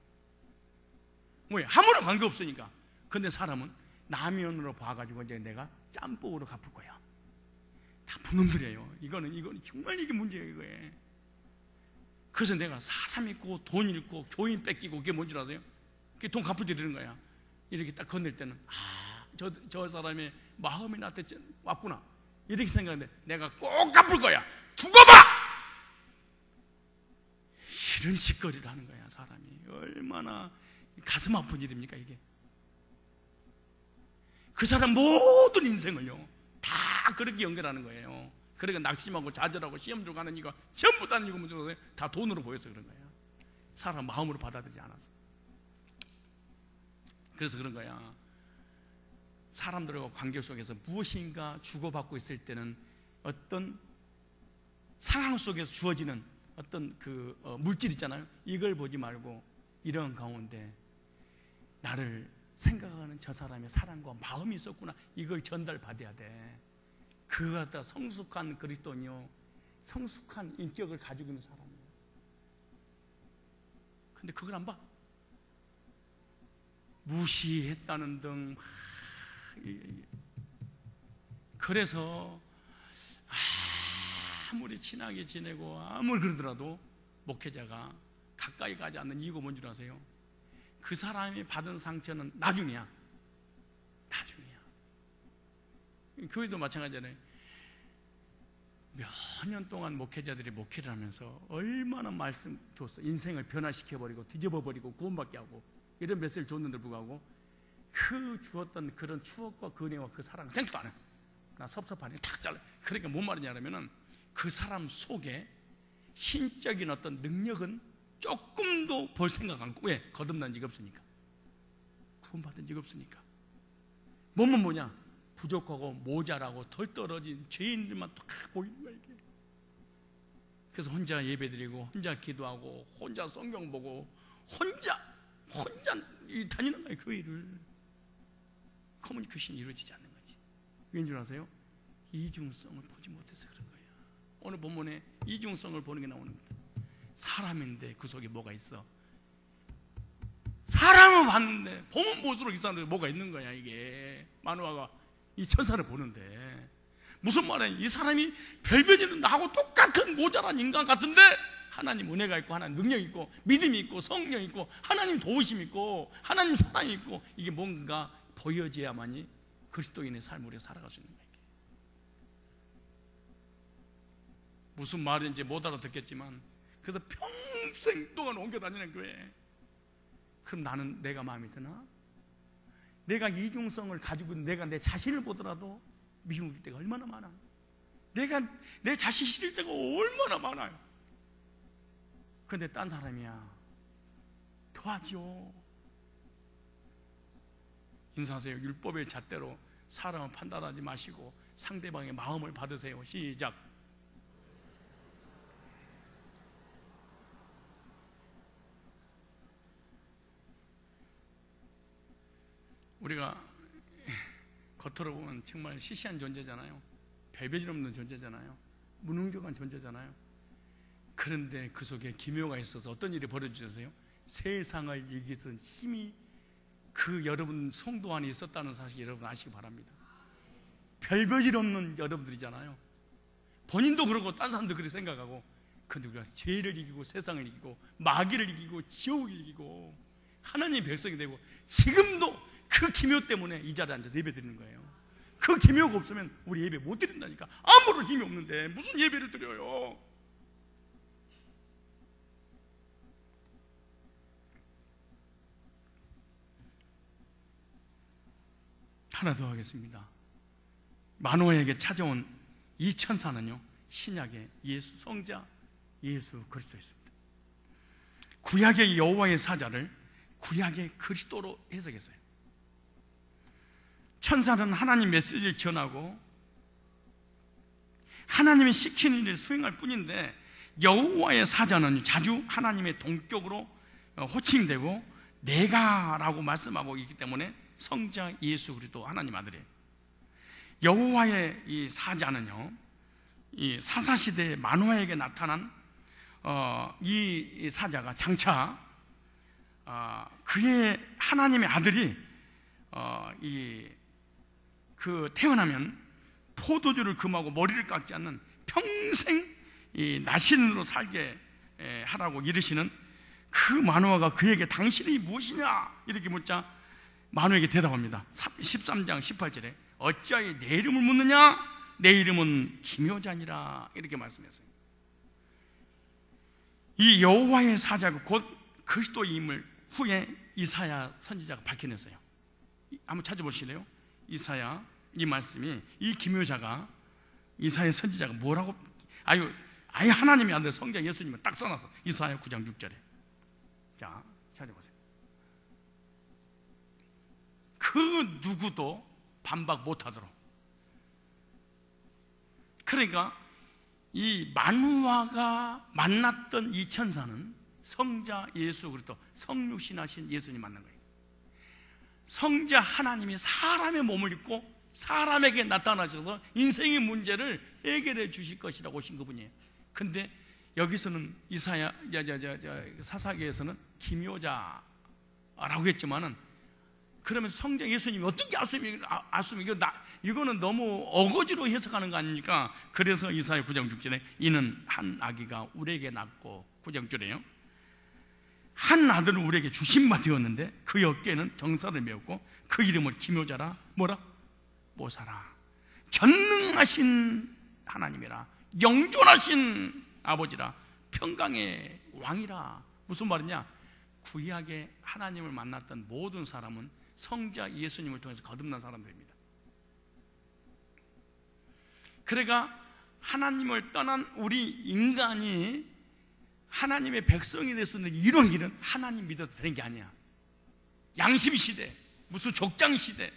뭐야? 아무런 관계 없으니까. 근데 사람은 라면으로 봐가지고 이제 내가 짬뽕으로 갚을 거야. 나쁜 놈들이에요. 이거는 정말 이게 문제예요. 이거에. 그래서 내가 사람 있고 돈 잃고 교인 뺏기고 그게 뭔 줄 아세요? 그게 돈 갚을 때 되는 거야. 이렇게 딱 건넬 때는 저 사람의 마음이 나한테 왔구나 이렇게 생각하는데 내가 꼭 갚을 거야. 두고 봐! 이런 짓거리를 하는 거야. 사람이 얼마나 가슴 아픈 일입니까 이게. 그 사람 모든 인생을요 다 그렇게 연결하는 거예요. 그러니까 낙심하고 좌절하고 시험 들어가는 이거 전부 다 이거 문제로 다 돈으로 보여서 그런 거야. 사람 마음으로 받아들이지 않았어. 그래서 그런 거야. 사람들과 관계 속에서 무엇인가 주고받고 있을 때는 어떤 상황 속에서 주어지는 어떤 그 물질 있잖아요. 이걸 보지 말고 이런 가운데 나를 생각하는 저 사람의 사랑과 마음이 있었구나. 이걸 전달받아야 돼. 그가 다 성숙한 그리스도인이요, 성숙한 인격을 가지고 있는 사람이에요. 근데 그걸 안 봐. 무시했다는 등. 그래서 아무리 친하게 지내고 아무리 그러더라도 목회자가 가까이 가지 않는 이유가 뭔 줄 아세요? 그 사람이 받은 상처는 나중이야. 교회도 마찬가지잖아요. 몇 년 동안 목회자들이 목회를 하면서 얼마나 말씀 줬어. 인생을 변화시켜버리고 뒤집어버리고 구원받게 하고 이런 메시지를 줬는데 불구하고 그 주었던 그런 추억과 그 은혜와 그 사랑을 생각도 안 해. 나 섭섭하니 탁 잘라. 그러니까 뭔 말이냐면 그 사람 속에 신적인 어떤 능력은 조금도 볼 생각 않고, 왜? 거듭난 적이 없으니까, 구원받은 적이 없으니까. 몸은 뭐냐? 부족하고 모자라고 덜 떨어진 죄인들만 딱 보이는 거야 이게. 그래서 혼자 예배드리고 혼자 기도하고 혼자 성경 보고 혼자 다니는 거야 교회를. 커뮤니케이션이 이루어지지 않는 거지. 왠 줄 아세요? 이중성을 보지 못해서 그런 거야. 오늘 본문에 이중성을 보는 게 나오는 거야. 사람인데 그 속에 뭐가 있어? 사람은 봤는데 보면 볼수록 이 사람들이 뭐가 있는 거야 이게. 마누아가 이 천사를 보는데 무슨 말이야? 이 사람이 별변이는 나하고 똑같은 모자란 인간 같은데 하나님 은혜가 있고 하나님 능력이 있고 믿음이 있고 성령이 있고 하나님 도우심이 있고 하나님 사랑이 있고, 이게 뭔가 보여져야만이 그리스도인의 삶을 우리가 살아갈 수 있는 거예요. 무슨 말인지 못 알아듣겠지만 그래서 평생 동안 옮겨 다니는 교회. 그럼 나는 내가 마음에 드나? 내가 이중성을 가지고 내가 내 자신을 보더라도 미움일 때가 얼마나 많아. 내가 내 자신 싫을 때가 얼마나 많아요. 그런데 딴 사람이야 더하죠. 인사하세요. 율법의 잣대로 사람을 판단하지 마시고 상대방의 마음을 받으세요. 시작. 우리가 겉으로 보면 정말 시시한 존재잖아요. 배변이 없는 존재잖아요. 무능력한 존재잖아요. 그런데 그 속에 기묘가 있어서 어떤 일이 벌어지세요? 세상을 이기는 힘이 그 여러분 성도 안에 있었다는 사실 여러분 아시기 바랍니다. 별별일 없는 여러분들이잖아요. 본인도 그러고 딴 사람도 그렇게 생각하고, 그런데 우리가 죄를 이기고 세상을 이기고 마귀를 이기고 지옥을 이기고 하나님의 백성이 되고, 지금도 그 기묘 때문에 이 자리에 앉아서 예배 드리는 거예요. 그 기묘가 없으면 우리 예배 못 드린다니까. 아무런 힘이 없는데 무슨 예배를 드려요? 하나 더 하겠습니다. 마노아에게 찾아온 이 천사는요, 신약의 예수 성자 예수 그리스도였습니다. 구약의 여호와의 사자를 구약의 그리스도로 해석했어요. 천사는 하나님 메시지를 전하고 하나님이 시키는 일을 수행할 뿐인데, 여호와의 사자는 자주 하나님의 동격으로 호칭되고 내가라고 말씀하고 있기 때문에 성자 예수 그리스도 하나님 아들이에요. 여호와의 이 사자는요, 이 사사시대의 마노아에게 나타난 이 사자가 장차 그의 하나님의 아들이 태어나면 포도주를 금하고 머리를 깎지 않는 평생 이 나신으로 살게 하라고 이르시는 그 마노아가 그에게 당신이 무엇이냐 이렇게 묻자 마노아에게 대답합니다. 13장 18절에 어찌하여 내 이름을 묻느냐? 내 이름은 기묘자니라 이렇게 말씀했어요. 이 여호와의 사자가 곧 그리스도임을 후에 이사야 선지자가 밝혀냈어요. 한번 찾아보실래요? 이사야 이 말씀이, 이 기묘자가 이사야 선지자가 뭐라고, 아예 하나님의 아들 성자 예수님을 딱 써놨어. 이사야 9장 6절에. 자, 찾아보세요. 그 누구도 반박 못하도록. 그러니까 이 마누아가 만났던 이 천사는 성자 예수 그리스도, 성육신하신 예수님 만난 거예요. 성자 하나님이 사람의 몸을 입고 사람에게 나타나셔서 인생의 문제를 해결해 주실 것이라고 오신 그분이에요. 근데 여기서는 이사야 사사기에서는 기묘자라고 했지만은, 그러면 성자 예수님이 어떻게 알수면 이거는 너무 어거지로 해석하는 거 아닙니까? 그래서 이사야 9장 6절에 이는 한 아기가 우리에게 낳고, 9장 6절에요, 한 아들을 우리에게 주신 바 되었는데 그 어깨에는 정사를 메었고 그 이름을 기묘자라 뭐라? 모사라. 전능하신 하나님이라, 영존하신 아버지라, 평강의 왕이라. 무슨 말이냐? 구약의 하나님을 만났던 모든 사람은 성자 예수님을 통해서 거듭난 사람들입니다. 그러니까 하나님을 떠난 우리 인간이 하나님의 백성이 될 수 있는 이런 길은 하나님 믿어도 되는 게 아니야. 양심 시대, 무슨 족장 시대,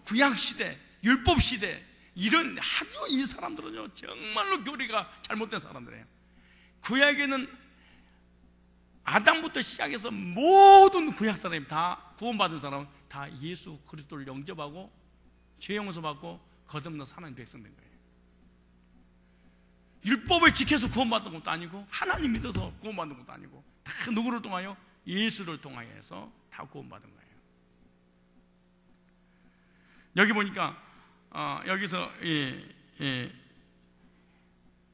구약 시대, 율법 시대, 이런 아주 이 사람들은요 정말로 교리가 잘못된 사람들이에요. 구약에는 아담부터 시작해서 모든 구약 사람이 다 구원받은 사람은 다 예수 그리스도를 영접하고 죄 용서받고 거듭나 하나님 백성 된 거예요. 율법을 지켜서 구원받은 것도 아니고 하나님 믿어서 구원받은 것도 아니고 다 누구를 통하여? 예수를 통하여서 다 구원받은 거예요. 여기 보니까 여기서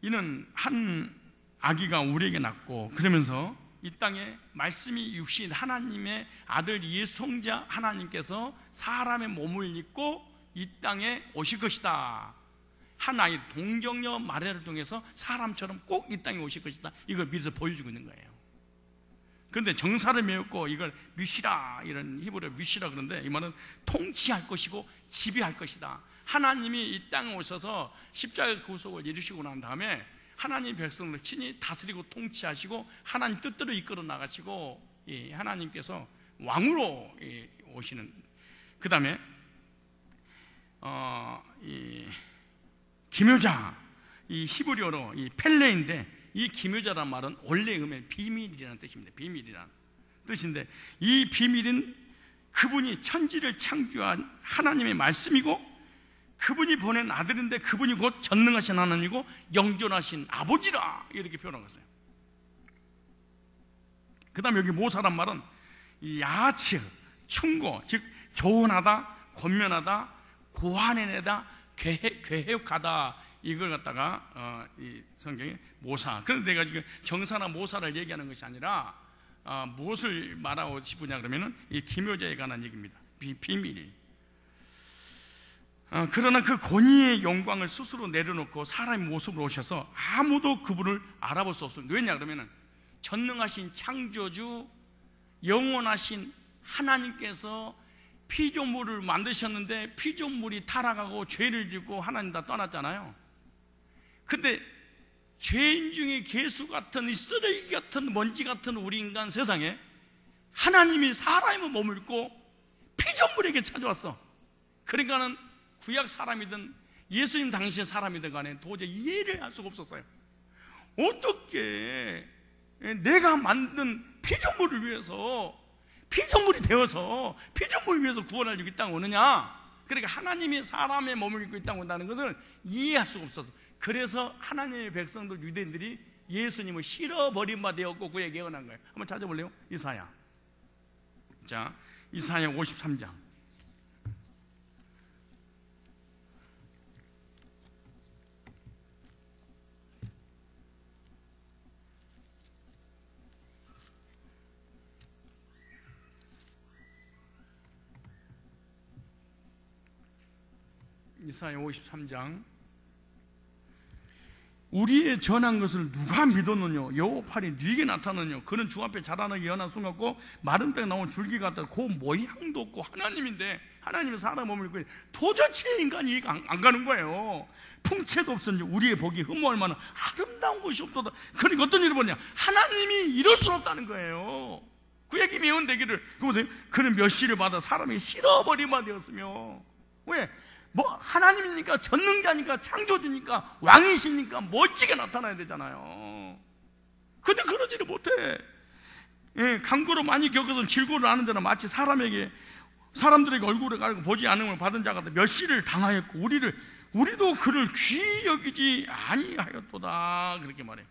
이는 한 아기가 우리에게 낳고 그러면서 이 땅에 말씀이 육신 하나님의 아들 예수 성자 하나님께서 사람의 몸을 입고 이 땅에 오실 것이다. 한 아이 동정녀 마리아를 통해서 사람처럼 꼭 이 땅에 오실 것이다. 이걸 믿어서 보여주고 있는 거예요. 그런데 정사를 메웠고 이걸 미시라, 이런 히브리어 미시라 그런데 이 말은 통치할 것이고 지배할 것이다. 하나님이 이 땅에 오셔서 십자가의 구속을 이루시고 난 다음에 하나님 백성을 친히 다스리고 통치하시고 하나님 뜻대로 이끌어 나가시고 하나님께서 왕으로 오시는. 그 다음에 기묘자, 이 히브리어로 이 펠레인데 이 기묘자란 말은 원래 의미는 비밀이라는 뜻입니다. 비밀이라는 뜻인데 이 비밀은 그분이 천지를 창조한 하나님의 말씀이고 그분이 보낸 아들인데 그분이 곧 전능하신 하나님이고 영존하신 아버지라, 이렇게 표현한 것이에요. 그 다음에 여기 모사란 말은 이 야츠, 충고, 즉 조언하다, 권면하다, 고안해내다, 계획하다, 이걸 갖다가 이 성경에 모사. 그런데 내가 지금 정사나 모사를 얘기하는 것이 아니라 무엇을 말하고 싶으냐 그러면은 이 기묘자에 관한 얘기입니다. 비밀. 그러나 그 권위의 영광을 스스로 내려놓고 사람의 모습으로 오셔서 아무도 그분을 알아볼 수 없습니다. 왜냐 그러면은 전능하신 창조주, 영원하신 하나님께서 피조물을 만드셨는데 피조물이 타락하고 죄를 짓고 하나님 다 떠났잖아요. 근데 죄인 중에 개수 같은 이 쓰레기 같은 먼지 같은 우리 인간 세상에 하나님이 사람의 몸을 입고 피조물에게 찾아왔어. 그러니까는 구약 사람이든 예수님 당시의 사람이든 간에 도저히 이해를 할 수가 없었어요. 어떻게 내가 만든 피조물을 위해서, 피조물이 되어서 피조물을 위해서 구원하려고 이 땅에 오느냐. 그러니까 하나님이 사람의 몸을 입고 이 땅에 온다는 것을 이해할 수가 없었어. 그래서 하나님의 백성들 유대인들이 예수님을 실어버린 바 되었고 그에게 예언한 거예요. 한번 찾아볼래요? 이사야. 자, 이사야 53장. 이사야 53장. 우리의 전한 것을 누가 믿었느냐? 여호와팔이 네게 나타나느냐? 그는 주 앞에 자라나게 연한 숨 없고 마른 땅에 나온 줄기 같다. 그 모양도 없고 하나님인데 하나님의 사람 몸을 입고 도저히 인간이 이해가 안 가는 거예요. 풍채도 없었는지 우리의 복이 흠모할 만한 아름다운 것이 없도다. 그러니까 어떤 일을 보냐? 하나님이 이럴 수 없다는 거예요. 구약이 예언되기를, 그 보세요. 그는 멸시를 받아 사람이 실어버리만 되었으며. 왜? 하나님이니까, 전능자니까, 창조주니까, 왕이시니까 멋지게 나타나야 되잖아요. 근데 그러지를 못해. 강고로 많이 겪어서 질고를 아는 자는 마치 사람들에게 얼굴을 가리고 보지 않음을 받은 자 같아 멸시를 당하였고 우리도 그를 귀히 여기지 아니하였도다. 그렇게 말해.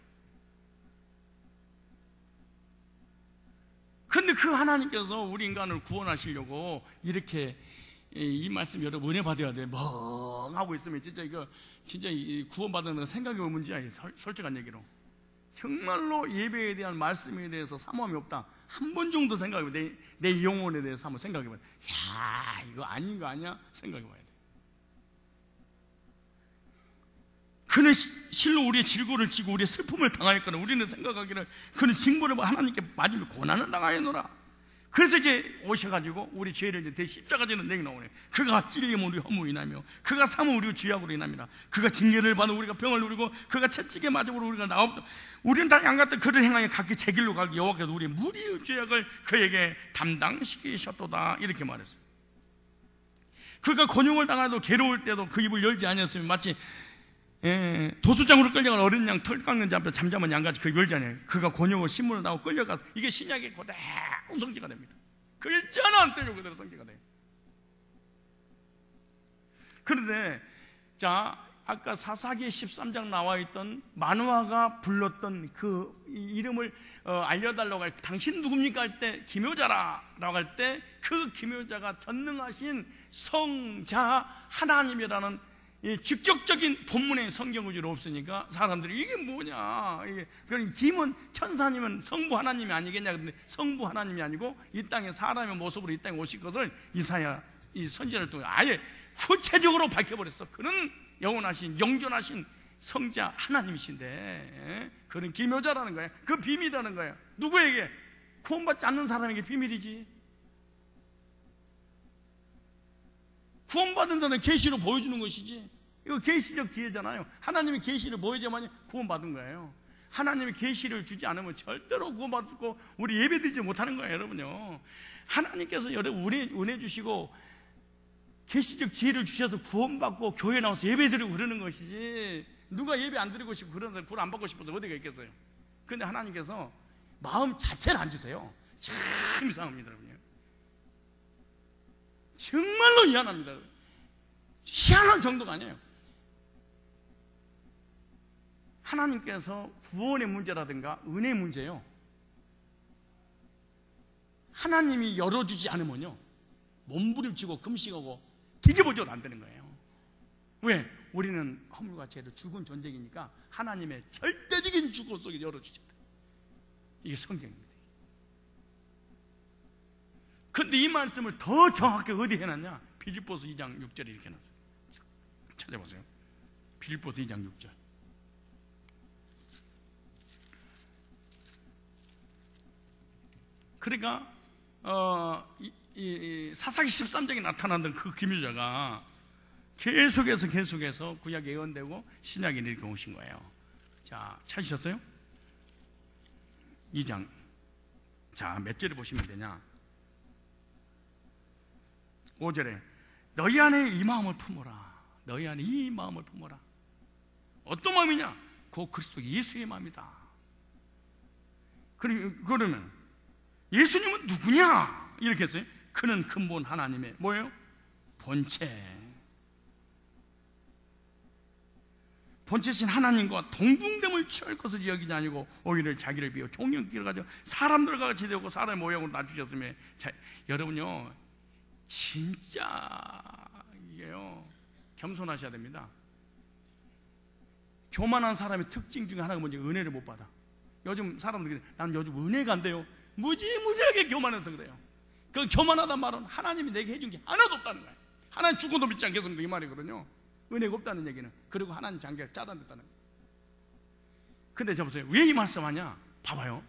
근데 그 하나님께서 우리 인간을 구원하시려고 이렇게 이 말씀 여러분 은혜 받아야 돼. 멍하고 있으면 진짜 구원받는 건 생각이 문제야. 솔직한 얘기로 정말로 예배에 대한 말씀에 대해서 사모함이 없다, 한 번 정도 생각해봐야 돼. 내 영혼에 대해서 한번 생각해봐야 돼. 야, 이거 아닌 거 아니야? 생각해봐야 돼. 그는 실로 우리의 질고를 지고 우리의 슬픔을 당할 거라 우리는 생각하기를 그는 징벌을 하나님께 맞으며 고난을 당하였노라. 그래서 이제 오셔가지고 우리 죄를 이제 대 십자가 지는 내게 나오네. 그가 찔림으로 우리 허무 인하며 그가 삼은 우리 죄악으로 인합니다. 그가 징계를 받아 우리가 병을 누리고 그가 채찍에 맞아 우리가 나옵니다. 우리는 다 양같은 그를 행하여 각기 제 길로 가기 여호와께서 우리의 무리의 죄악을 그에게 담당시키셨도다. 이렇게 말했어요. 그가 곤욕을 당하도 괴로울 때도 그 입을 열지 아니었으면 마치 도수장으로 끌려간 어린 양 털 깎는 자 앞에 잠잠한 양같이 그 열지 아니에요. 그가 곤욕을 신문을 나고 끌려가서 이게 신약의 그대로 성취가 됩니다. 글자는 안 떼고 그대로 성취가 돼요. 그런데 자, 아까 사사기 13장 나와 있던 마누아가 불렀던 그 이름을 알려달라고 할 때 당신 누굽니까 할 때 기묘자라고 할 때 그 기묘자가 전능하신 성자 하나님이라는 이 직접적인 본문의 성경 구절이 없으니까 사람들이 이게 뭐냐, 이게 김은 천사님은 성부 하나님이 아니겠냐. 근데 성부 하나님이 아니고 이 땅에 사람의 모습으로 이 땅에 오실 것을 이사야 이 선지자를 통해 아예 구체적으로 밝혀버렸어. 그는 영원하신 영존하신 성자 하나님이신데 그는 기묘자라는 거야. 그 비밀이라는 거야. 누구에게? 구원받지 않는 사람에게 비밀이지. 구원받은 자는 계시로 보여주는 것이지. 이거 계시적 지혜잖아요. 하나님이 계시를 보여줘야만 구원받은 거예요. 하나님이 계시를 주지 않으면 절대로 구원받고 우리 예배드리지 못하는 거예요, 여러분요. 하나님께서 여러분 은혜 주시고 계시적 지혜를 주셔서 구원받고 교회 나와서 예배드리고 그러는 것이지, 누가 예배 안 드리고 싶고 그런 사람 구원 안 받고 싶어서 어디가 있겠어요. 그런데 하나님께서 마음 자체를 안 주세요. 참 이상합니다, 여러분요. 정말로 희한합니다. 희한한 정도가 아니에요. 하나님께서 구원의 문제라든가 은혜의 문제요, 하나님이 열어주지 않으면요 몸부림치고 금식하고 뒤집어져도 안 되는 거예요. 왜? 우리는 허물과 죄로 죽은 존재이니까 하나님의 절대적인 주권 속에 열어주셔야 돼요. 이게 성경입니다. 근데 이 말씀을 더 정확하게 어디 해놨냐? 빌립보서 2장 6절에 이렇게 해놨어요. 찾아보세요. 빌립보서 2장 6절. 그러니까 사사기 13장에 나타났던 그 기묘자가 계속해서 구약에 예언되고 신약에 이렇게 오신 거예요. 자, 찾으셨어요? 2장. 자, 몇 절에 보시면 되냐? 5절에 너희 안에 이 마음을 품어라. 너희 안에 이 마음을 품어라. 어떤 마음이냐? 곧 그리스도 예수의 마음이다. 그러면 예수님은 누구냐? 이렇게 했어요. 그는 근본 하나님의 뭐예요? 본체. 본체신 하나님과 동등됨을 취할 것을 여기지 아니고 오히려 자기를 비워 종형기를 가지고 사람들과 같이 되고 사람의 모양으로 낮추셨으며. 자, 여러분요 진짜 이게요 겸손하셔야 됩니다. 교만한 사람의 특징 중에 하나가 뭔지 은혜를 못 받아. 요즘 사람들이 난 요즘 은혜가 안 돼요. 무지하게 교만해서 그래요. 그 교만하단 말은 하나님이 내게 해준 게 하나도 없다는 거예요. 하나님 죽어도 믿지 않겠습니다 이 말이거든요. 은혜가 없다는 얘기는. 그리고 하나님 관계가 짜단됐다는 거예요. 근데 저 보세요. 왜 이 말씀하냐? 봐봐요.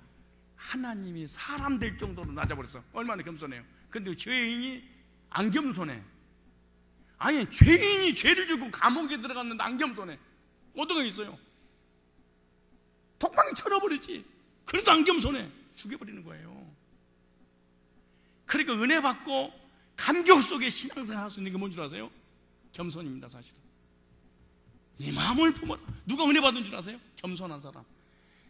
하나님이 사람 될 정도로 낮아버렸어. 얼마나 겸손해요. 근데 죄인이 안 겸손해. 아니 죄인이 죄를 짓고 감옥에 들어갔는데 안 겸손해. 어떤 게 있어요? 독방에 쳐넣어버리지. 그래도 안 겸손해. 죽여버리는 거예요. 그러니까 은혜 받고 감격 속에 신앙생활 할 수 있는 게 뭔 줄 아세요? 겸손입니다. 사실은 이 마음을 품어라. 누가 은혜 받은 줄 아세요? 겸손한 사람.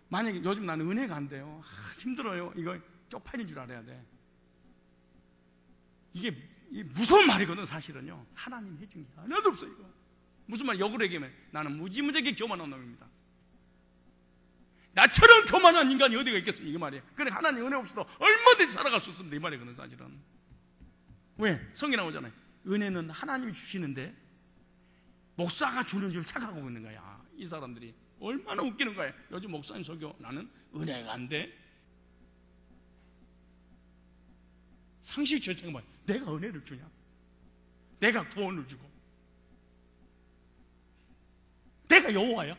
만약에 요즘 나는 은혜가 안 돼요. 힘들어요. 이거 쪽팔린 줄 알아야 돼. 이게 무서운 말이거든. 사실은요 하나님 해준 게 하나도 없어. 이거 무슨 말? 역으로 얘기하면 나는 무지무지하게 교만한 놈입니다. 나처럼 교만한 인간이 어디가 있겠습니까? 이게 말이에요. 그래 하나님 은혜 없어도 얼마든지 살아갈 수 있습니다 이 말이거든. 사실은 왜? 성경 나오잖아요. 은혜는 하나님이 주시는데 목사가 주는 줄 착각하고 있는 거야 이 사람들이. 얼마나 웃기는 거예요. 요즘 목사님 설교 나는 은혜가 안 돼. 상식적으로 생각해봐. 내가 은혜를 주냐? 내가 구원을 주고 내가 여호와야?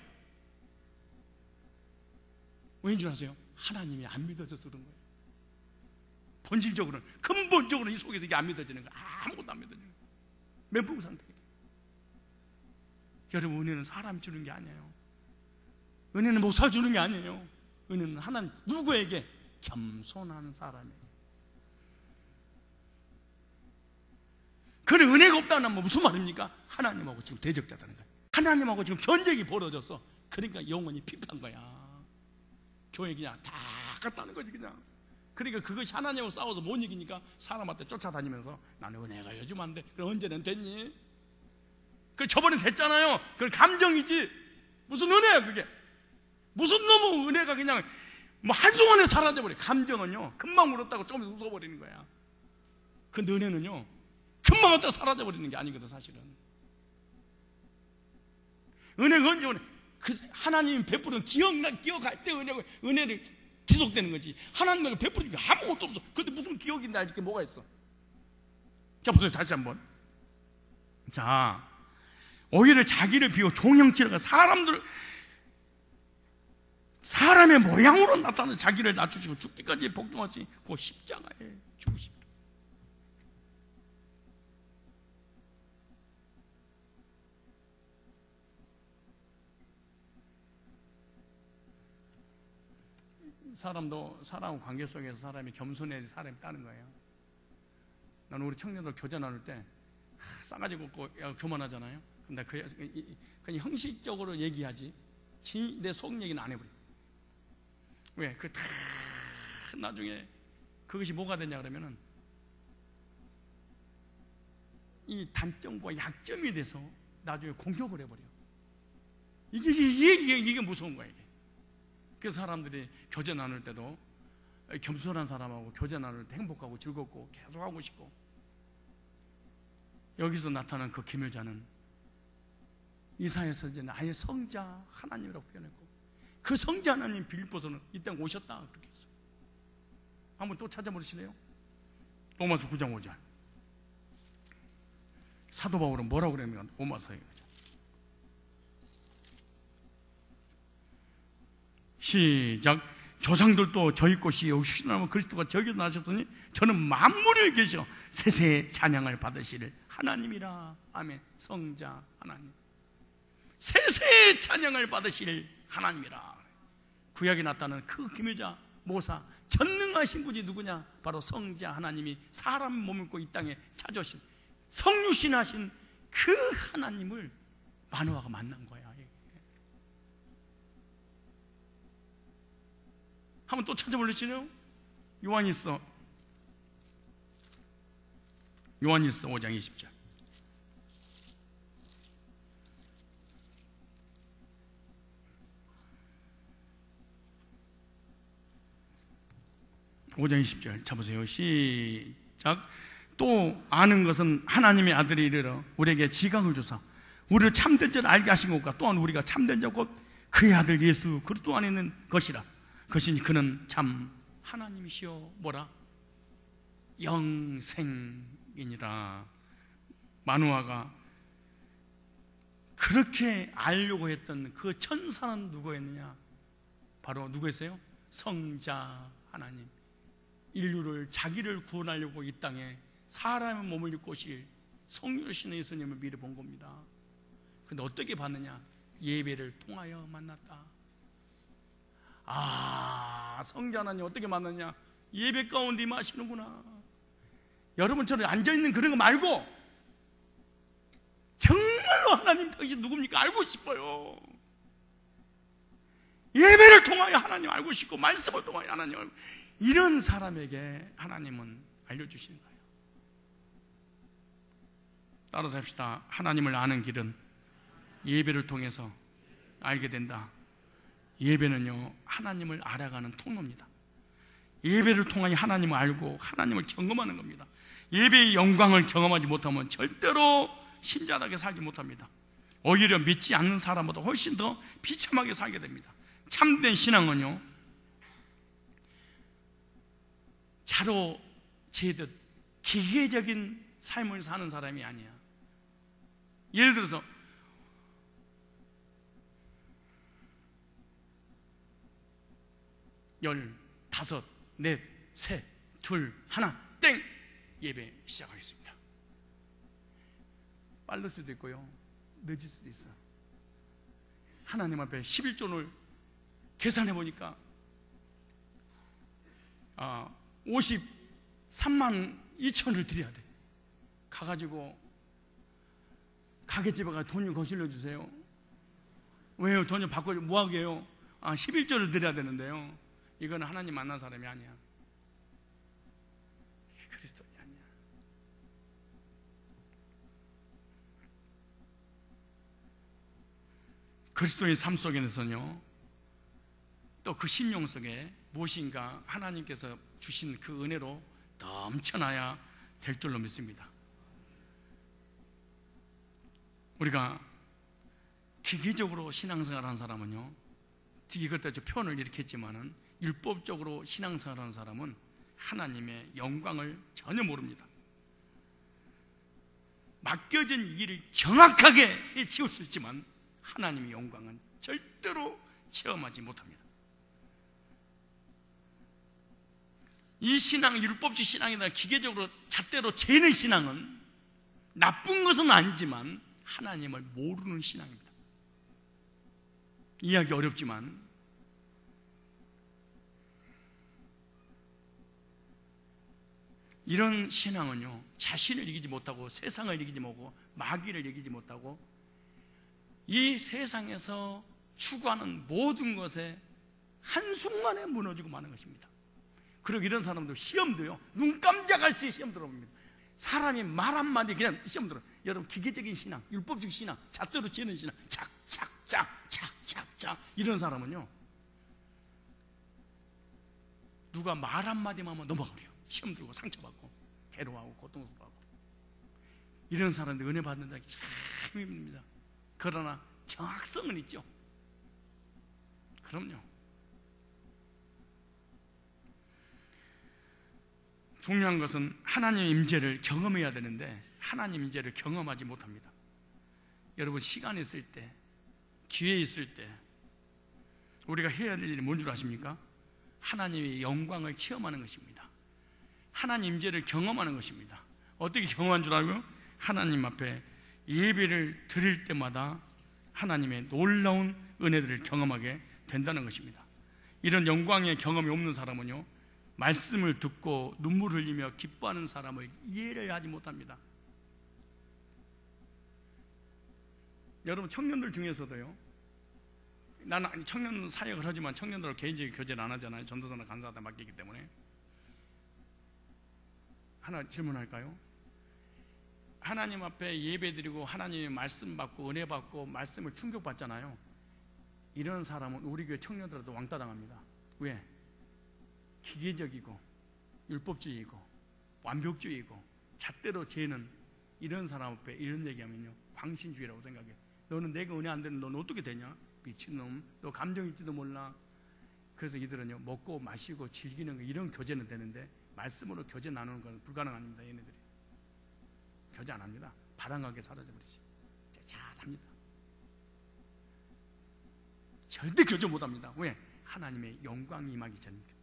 왜인 줄 아세요? 하나님이 안 믿어져서 그런 거예요. 본질적으로는, 근본적으로는 이 속에서 이게 안 믿어지는 거예요. 아무것도 안 믿어지는 거예요. 멘붕 상태예요. 여러분, 은혜는 사람이 주는 게 아니에요. 은혜는 목사가 주는 게 아니에요. 은혜는 하나님, 누구에게? 겸손한 사람에게. 그래, 은혜가 없다는 건 무슨 말입니까? 하나님하고 지금 대적자다는 거예요. 하나님하고 지금 전쟁이 벌어졌어. 그러니까 영원히 피폐한 거야. 교회 그냥 다 갔다는 거지 그냥. 그러니까 그것이 하나님하고 싸워서 못 이기니까 사람한테 쫓아다니면서 나는 은혜가 요즘 안 돼. 그럼 언제는 됐니? 그 저번에 됐잖아요. 그건 감정이지 무슨 은혜야 그게. 무슨 너무 은혜가 그냥 뭐 한순간에 사라져버려. 감정은요 금방 울었다고 조금 웃어버리는 거야. 근데 은혜는요 금방 왔다가 사라져버리는 게 아니거든 사실은. 은혜가 언제 오네? 그 하나님이 베푸는 기억할 때 은혜를 지속되는 거지. 하나님이 베푸는 게 아무것도 없어. 근데 무슨 기억이 날 게 뭐가 있어? 자 보세요 다시 한번. 자 오히려 자기를 비워 종형체가 사람의 모양으로 나타나서 자기를 낮추시고 죽기까지 복종하시 그 십자가에 죽으십니다. 사람도 사람 관계 속에서 사람이 겸손해야 사람이 따는 거예요. 나는 우리 청년들 교제 나눌 때 싸가지 없고 교만하잖아요. 근데 그냥 형식적으로 얘기하지 내 속 얘기는 안 해버려. 왜? 그 다 나중에 그것이 뭐가 되냐 그러면은 이 단점과 약점이 돼서 나중에 공격을 해버려. 이게 무서운 거야 이게. 그래서 사람들이 교제 나눌 때도 겸손한 사람하고 교제 나눌 때 행복하고 즐겁고 계속 하고 싶고. 여기서 나타난 그 김여자는 이사야서 이제 아예 성자 하나님이라고 표현했고, 그 성자 하나님 빌립보서는 이 땅 오셨다 그렇게 했어요. 한번 또 찾아보실래요? 로마서 9장 5절. 사도 바울은 뭐라고 그랬는가? 로마서에 시작. 조상들도 저희 곳이 오시나면 그리스도가 저기서 나셨으니 저는 만물에 계셔 세세의 찬양을 받으시를 하나님이라. 아멘. 성자 하나님, 세세의 찬양을 받으실 하나님이라. 구약에 나타나는 그 김여자 모사 전능하신 분이 누구냐? 바로 성자 하나님이 사람 몸을 입고 이 땅에 찾아오신 성육신하신 그 하나님을 마누아가 만난 거야. 한번 또 찾아볼래시네요. 요한일서 5장 20절. 잡으세요. 시작. 또 아는 것은 하나님의 아들이 이르러 우리에게 지각을 주사 우리를 참된 자를 알게 하신 것과 또한 우리가 참된 자 곧 그의 아들 예수 그리스도 안에 있는 것이라. 그것이니 그는 참 하나님이시여 뭐라? 영생이니라. 마누아가 그렇게 알려고 했던 그 천사는 누구였느냐? 바로 누구였어요? 성자 하나님. 인류를 자기를 구원하려고 이 땅에 사람의 몸을 입고 오실 성육신의 예수님을 미리 본 겁니다. 근데 어떻게 봤느냐? 예배를 통하여 만났다. 성자 하나님 어떻게 만났냐? 예배 가운데 임하시는구나. 여러분처럼 앉아있는 그런 거 말고 정말로 하나님 당신 누굽니까? 알고 싶어요. 예배를 통하여 하나님 알고 싶고 말씀을 통하여 하나님 알고, 이런 사람에게 하나님은 알려주시는 거예요. 따라서 합시다. 하나님을 아는 길은 예배를 통해서 알게 된다. 예배는요 하나님을 알아가는 통로입니다. 예배를 통하여 하나님을 알고 하나님을 경험하는 겁니다. 예배의 영광을 경험하지 못하면 절대로 신자답게 살지 못합니다. 오히려 믿지 않는 사람보다 훨씬 더 비참하게 살게 됩니다. 참된 신앙은요, 자로 재듯 기계적인 삶을 사는 사람이 아니야. 예를 들어서 열, 다섯, 넷, 셋, 둘, 하나, 땡! 예배 시작하겠습니다. 빠를 수도 있고요, 늦을 수도 있어. 하나님 앞에 11조를 계산해 보니까 53만 2천을 드려야 돼. 가가지고 가게집에 가서 돈을 거실러 주세요. 왜요? 돈을 바꿔 뭐하게 해요? 11조를 드려야 되는데요, 이거는 하나님 만난 사람이 아니야. 그리스도인이 아니야. 그리스도의 삶 속에서는요, 또 그 심령 속에 무엇인가 하나님께서 주신 그 은혜로 넘쳐나야 될 줄로 믿습니다. 우리가 기계적으로 신앙생활하는 사람은요, 이것도 표현을 이렇게 했지만은 율법적으로 신앙생활하는 사람은 하나님의 영광을 전혀 모릅니다. 맡겨진 일을 정확하게 해치울 수 있지만 하나님의 영광은 절대로 체험하지 못합니다. 이 신앙, 율법적 신앙이나 기계적으로 잣대로 재는 신앙은 나쁜 것은 아니지만 하나님을 모르는 신앙입니다. 이해하기 어렵지만 이런 신앙은요, 자신을 이기지 못하고 세상을 이기지 못하고 마귀를 이기지 못하고 이 세상에서 추구하는 모든 것에 한순간에 무너지고 마는 것입니다. 그리고 이런 사람들 시험도요, 눈 깜짝할 새 시험 들어봅니다. 사람이 말 한마디 그냥 시험 들어요. 여러분, 기계적인 신앙, 율법적 신앙, 잣대로 재는 신앙, 착착착 이런 사람은요, 누가 말 한마디만 하면 넘어가요. 시험 들고 상처받고 괴로워하고 고통스러워하고. 이런 사람들 은혜 받는다기 참 힘듭니다. 그러나 정확성은 있죠. 그럼요. 중요한 것은 하나님의 임재를 경험해야 되는데 하나님 임재를 경험하지 못합니다. 여러분, 시간 있을 때, 기회 있을 때 우리가 해야 될 일이 뭔 줄 아십니까? 하나님의 영광을 체험하는 것입니다. 하나님 임재를 경험하는 것입니다. 어떻게 경험한 줄 알고요? 하나님 앞에 예배를 드릴 때마다 하나님의 놀라운 은혜들을 경험하게 된다는 것입니다. 이런 영광의 경험이 없는 사람은요, 말씀을 듣고 눈물을 흘리며 기뻐하는 사람을 이해를 하지 못합니다. 여러분, 청년들 중에서도요, 나는 청년 사역을 하지만 청년들을 개인적인 교제를 안 하잖아요. 전도사나 간사한테 맡기기 때문에. 하나 질문할까요? 하나님 앞에 예배드리고 하나님의 말씀 받고 은혜 받고 말씀을 충격받잖아요. 이런 사람은 우리 교회 청년들한테 왕따 당합니다. 왜? 기계적이고 율법주의이고 완벽주의이고 잣대로 재는 이런 사람 앞에 이런 얘기하면요, 광신주의라고 생각해. 너는 내가 은혜 안 되는 넌 어떻게 되냐? 미친놈, 너 감정 있지도 몰라. 그래서 이들은요, 먹고 마시고 즐기는 거, 이런 교제는 되는데 말씀으로 교제 나누는 건 불가능합니다. 얘네들이 교제 안 합니다. 바람하게 사라져버리지. 잘합니다. 절대 교제 못합니다. 왜? 하나님의 영광이 임하기 전이니까.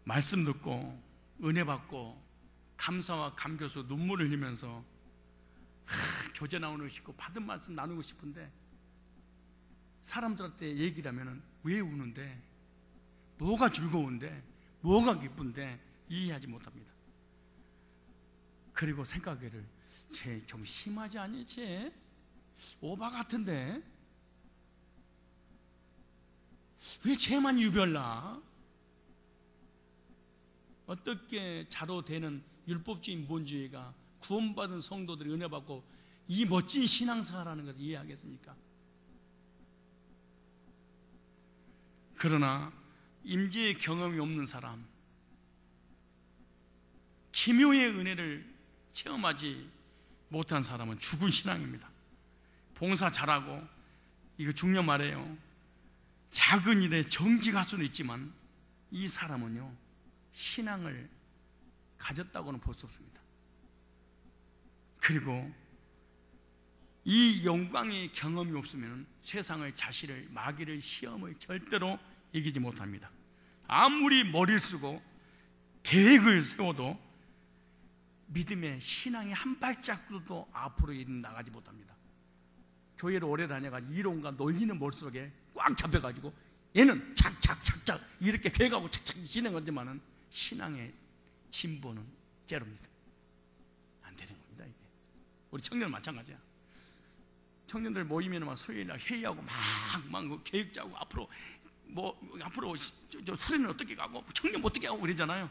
말씀 듣고 은혜 받고 감사와 감격으로 눈물을 흘리면서 교제 나누고 싶고 받은 말씀 나누고 싶은데 사람들한테 얘기를 하면은 왜 우는데, 뭐가 즐거운데, 뭐가 기쁜데 이해하지 못합니다. 그리고 생각을, 쟤 좀 심하지 않니? 쟤 오바 같은데 왜 쟤만 유별나? 어떻게 자로 되는 율법주의 본주의가 구원받은 성도들이 은혜 받고 이 멋진 신앙생활하는 것을 이해하겠습니까? 그러나 임재의 경험이 없는 사람, 기묘의 은혜를 체험하지 못한 사람은 죽은 신앙입니다. 봉사 잘하고, 이거 중요한 말이에요. 작은 일에 정직할 수는 있지만 이 사람은요, 신앙을 가졌다고는 볼 수 없습니다. 그리고 이 영광의 경험이 없으면 세상의 자신을, 마귀를, 시험을 절대로 이기지 못합니다. 아무리 머리를 쓰고 계획을 세워도 믿음의 신앙의 한 발짝도 앞으로 나가지 못합니다. 교회를 오래 다녀가지고 이론과 논리는 머릿속에 꽉 잡혀가지고 얘는 착착착착 이렇게 계획하고 착착 진행하지만은 신앙의 진보는 제로입니다. 안 되는 겁니다. 이게 우리 청년은 마찬가지야. 청년들 모이면 막 수요일날 회의하고 막 계획 짜고 앞으로 수련은 어떻게 가고 청년 어떻게 하고 그러잖아요.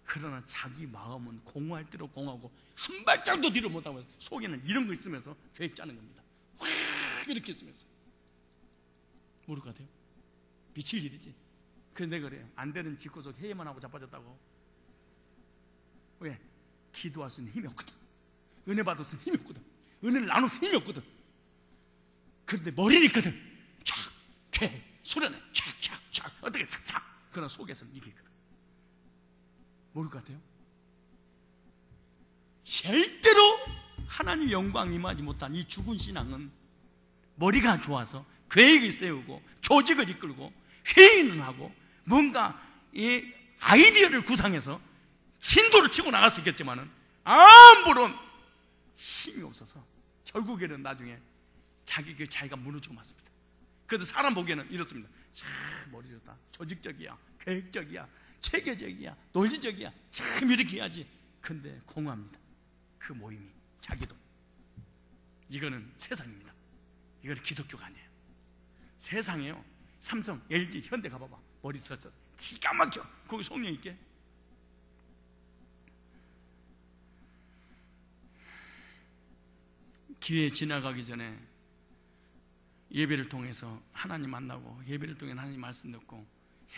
그러나 자기 마음은 공허할 대로 공허하고 한 발짝도 뒤로 못하고 속에는 이런 거 있으면서 계획 짜는 겁니다. 확 이렇게 있으면서 모를 것 같아요. 미칠 일이지. 그런데 그래요. 안 되는 집구석 회의만 하고 자빠졌다고. 왜? 기도할 수 있는 힘이 없거든. 은혜 받을 수 있는 힘이 없거든. 은혜를 나눌 수 있는 힘이 없거든. 그런데 머리는 있거든. 촥, 계획, 수련회, 촥 어떻게 촥 그러나 속에서는 이게 있거든. 모를 것 같아요. 절대로 하나님 영광 임하지 못한 이 죽은 신앙은 머리가 좋아서 계획을 세우고 조직을 이끌고 회의는 하고 뭔가 이 아이디어를 구상해서 진도를 치고 나갈 수 있겠지만은 아무런 힘이 없어서 결국에는 나중에 자기가 무너지고 맞습니다. 그래도 사람 보기에는 이렇습니다. 참 머리 좋다, 조직적이야, 계획적이야, 체계적이야, 논리적이야, 참 이렇게 해야지. 근데 공허합니다. 그 모임이 자기도. 이거는 세상입니다. 이거는 기독교가 아니에요. 세상에요, 삼성, LG, 현대 가봐봐. 머리 들었어, 기가 막혀. 거기 성령 있게. 기회 지나가기 전에 예배를 통해서 하나님 만나고, 예배를 통해 하나님 말씀 듣고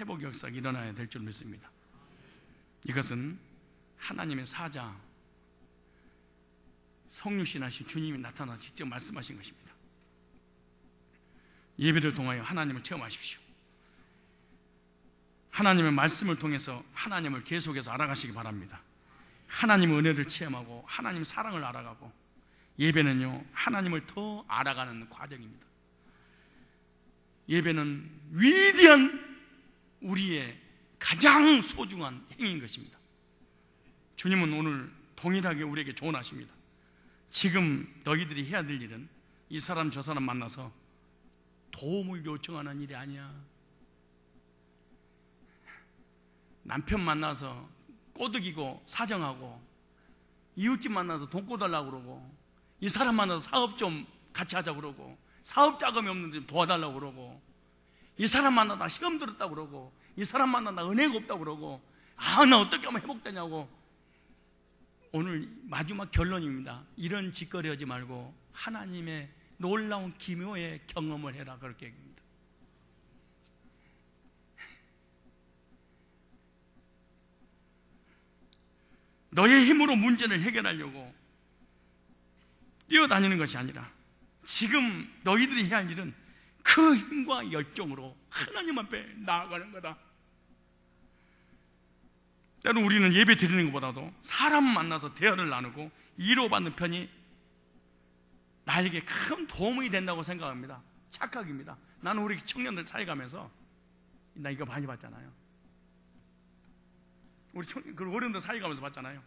회복 역사가 일어나야 될 줄 믿습니다. 이것은 하나님의 사자 성육신하신 주님이 나타나 직접 말씀하신 것입니다. 예배를 통하여 하나님을 체험하십시오. 하나님의 말씀을 통해서 하나님을 계속해서 알아가시기 바랍니다. 하나님의 은혜를 체험하고 하나님 사랑을 알아가고, 예배는요 하나님을 더 알아가는 과정입니다. 예배는 위대한 우리의 가장 소중한 행위인 것입니다. 주님은 오늘 동일하게 우리에게 조언하십니다. 지금 너희들이 해야 될 일은 이 사람 저 사람 만나서 도움을 요청하는 일이 아니야. 남편 만나서 꼬드기고 사정하고, 이웃집 만나서 돈 꿔달라고 그러고, 이 사람 만나서 사업 좀 같이 하자고 그러고, 사업 자금이 없는데 좀 도와달라고 그러고, 이 사람 만나다 시험 들었다고 그러고, 이 사람 만나다 은혜가 없다고 그러고, 나 어떻게 하면 회복되냐고. 오늘 마지막 결론입니다. 이런 짓거리 하지 말고 하나님의 놀라운 기묘의 경험을 해라, 그렇게 얘기합니다. 너의 힘으로 문제를 해결하려고 뛰어다니는 것이 아니라 지금 너희들이 해야 할 일은 그 힘과 열정으로 하나님 앞에 나아가는 거다. 때로 우리는 예배 드리는 것보다도 사람 만나서 대화를 나누고 위로받는 편이 나에게 큰 도움이 된다고 생각합니다. 착각입니다. 나는 우리 청년들 사이 가면서 나 이거 많이 봤잖아요. 우리 그 어른들 사이 가면서 봤잖아요.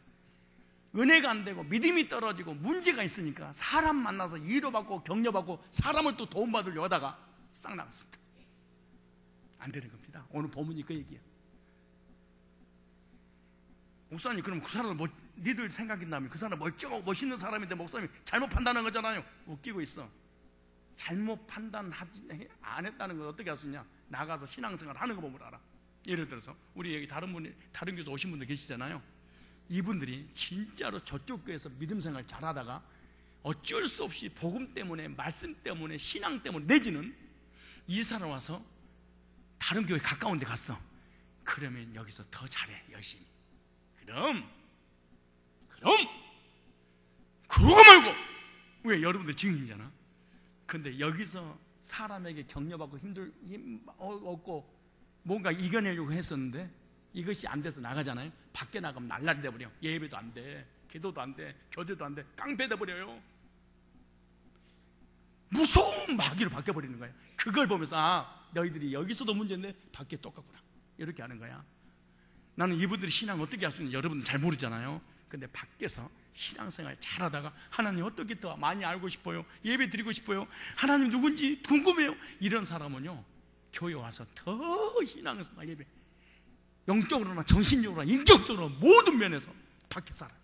은혜가 안 되고 믿음이 떨어지고 문제가 있으니까 사람 만나서 위로받고 격려받고 사람을 또 도움받으려고 하다가 싹 나갔습니다. 안 되는 겁니다. 오늘 본문이 그 얘기예요. 목사님, 그럼 그 사람을 니들 생각한다면 그 사람 멀쩡하고 멋있는 사람인데 목사님이 잘못 판단한 거잖아요. 웃기고 있어. 잘못 판단 안 했다는 걸 어떻게 할 수 있냐? 나가서 신앙생활 하는 거 보면 알아. 예를 들어서 우리 여기 다른 교회에서 오신 분들 계시잖아요. 이분들이 진짜로 저쪽 교회에서 믿음 생활 잘하다가 어쩔 수 없이 복음 때문에, 말씀 때문에, 신앙 때문에 내지는 이사를 와서 다른 교회 가까운 데 갔어. 그러면 여기서 더 잘해, 열심히. 그럼 그러고 말고. 왜? 여러분들 증인이잖아. 근데 여기서 사람에게 격려받고 힘 얻고 뭔가 이겨내려고 했었는데 이것이 안 돼서 나가잖아요. 밖에 나가면 날라리 돼버려. 예배도 안 돼, 기도도 안 돼, 교제도 안 돼, 깡패 돼버려요. 무서운 마귀로 바뀌어버리는 거야. 그걸 보면서 너희들이 여기서도 문제인데 밖에 똑같구나, 이렇게 하는 거야. 나는 이분들이 신앙 어떻게 할 수 있는지 여러분은 잘 모르잖아요. 근데 밖에서 신앙생활 잘하다가 하나님 어떻게 더 많이 알고 싶어요, 예배 드리고 싶어요, 하나님 누군지 궁금해요, 이런 사람은요 교회 와서 더 신앙생활 예배 영적으로나 정신적으로나 인격적으로 모든 면에서 밖에 살아요.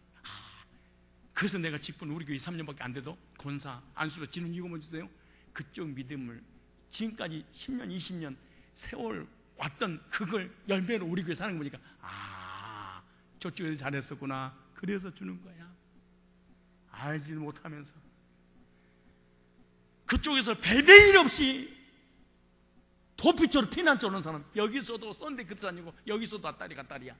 그래서 내가 직분 우리 교회 3년밖에 안 돼도 권사 안수로 지는 이유가 뭔지 아세요? 그쪽 믿음을 지금까지 10년 20년 세월 왔던 그걸 열매로 우리 교회 사는 거 보니까 저쪽에서 잘했었구나, 그래서 주는 거야. 알지도 못하면서 그쪽에서 별별 없이 도피처럼 피난처 오는 사람, 여기서도 썬데이 크리스 아니고 여기서도 앗다리가 딸이야.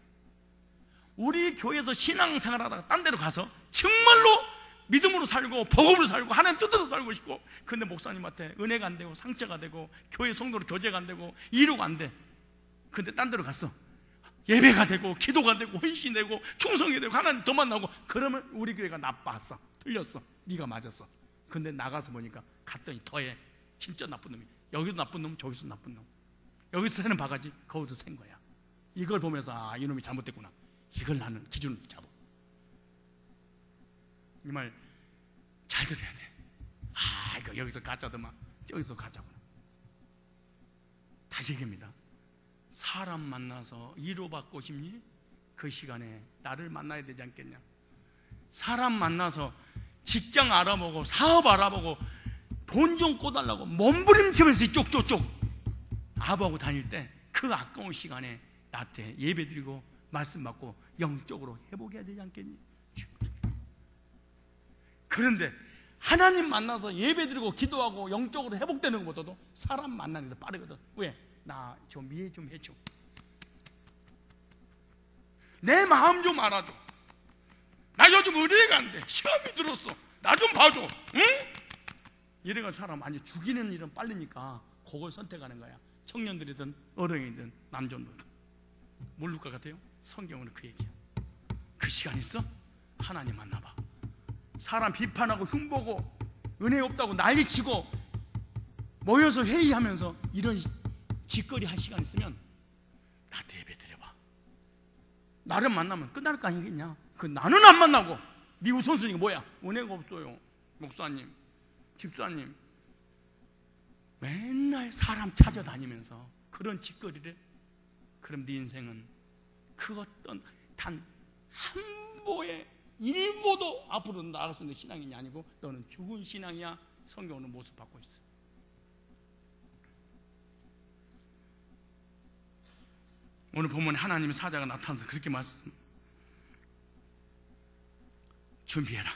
우리 교회에서 신앙생활 하다가 딴 데로 가서 정말로 믿음으로 살고 복음으로 살고 하나님 뜻대로 살고 싶고, 근데 목사님한테 은혜가 안 되고 상처가 되고 교회 성도로 교제가 안 되고 이루가 안 돼. 근데 딴 데로 갔어. 예배가 되고 기도가 되고 헌신이 되고 충성이 되고 하나님 더 만나고, 그러면 우리 교회가 나빴어, 틀렸어, 네가 맞았어. 근데 나가서 보니까 갔더니 더해. 진짜 나쁜 놈이. 여기도 나쁜 놈, 저기서 나쁜 놈. 여기서 새는 바가지, 거기서 샌 거야. 이걸 보면서 이놈이 잘못됐구나, 이걸 나는 기준으로 잡아. 이 말 잘 들어야 돼. 이거 여기서 가짜더만 저기서 가짜구나. 다시 얘기합니다. 사람 만나서 위로받고 싶니? 그 시간에 나를 만나야 되지 않겠냐? 사람 만나서 직장 알아보고 사업 알아보고 돈 좀 꿔달라고 몸부림치면서 이쪽 저쪽 아부하고 다닐 때 그 아까운 시간에 나한테 예배드리고 말씀 받고 영적으로 회복해야 되지 않겠니? 그런데 하나님 만나서 예배드리고 기도하고 영적으로 회복되는 것보다도 사람 만나는 게 더 빠르거든. 왜? 나 좀 이해 좀 해줘, 내 마음 좀 알아줘, 나 요즘 의뢰가 안 돼, 시험이 들었어, 나 좀 봐줘, 응? 이래가 사람 아니 죽이는 일은 빠르니까 그걸 선택하는 거야. 청년들이든 어른이든 남존들이든. 모를 것 같아요? 성경은 그 얘기야. 그 시간 있어? 하나님 만나봐. 사람 비판하고 흉보고 은혜 없다고 난리치고 모여서 회의하면서 이런 짓거리 할 시간 있으면 나한테 예배 드려봐. 나를 만나면 끝날 거 아니겠냐? 그 나는 안 만나고 네 우선순위가 뭐야? 은혜가 없어요, 목사님, 집사님. 맨날 사람 찾아다니면서 그런 짓거리를, 그럼 네 인생은 그 어떤 단 한 보의 일보도 앞으로 나아갈 수 있는 신앙이 아니고 너는 죽은 신앙이야. 성경은 모습 받고 있어. 오늘 보면 하나님의 사자가 나타나서 그렇게 말씀, 준비해라.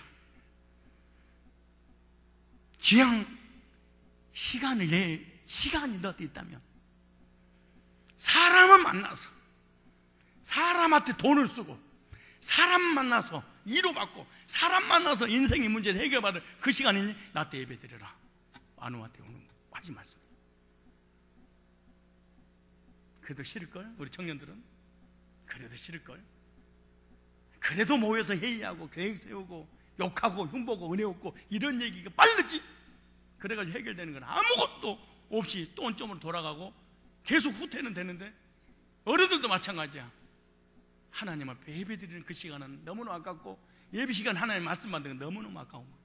그냥 시간이 너한테 있다면 사람을 만나서 사람한테 돈을 쓰고 사람 만나서 위로받고 사람 만나서 인생의 문제를 해결받을 그 시간이니 나한테 예배 드려라. 아누한테 오는 거 하지 말습니다. 그래도 싫을걸? 우리 청년들은 그래도 싫을걸? 그래도 모여서 회의하고 계획 세우고 욕하고 흉보고 은혜 없고 이런 얘기가 빠르지. 그래가지고 해결되는 건 아무것도 없이 또 원점으로 돌아가고 계속 후퇴는 되는데, 어른들도 마찬가지야. 하나님 앞에 예배 드리는 그 시간은 너무나 아깝고 예배 시간 하나님 말씀 받는 건 너무너무 아까운 거.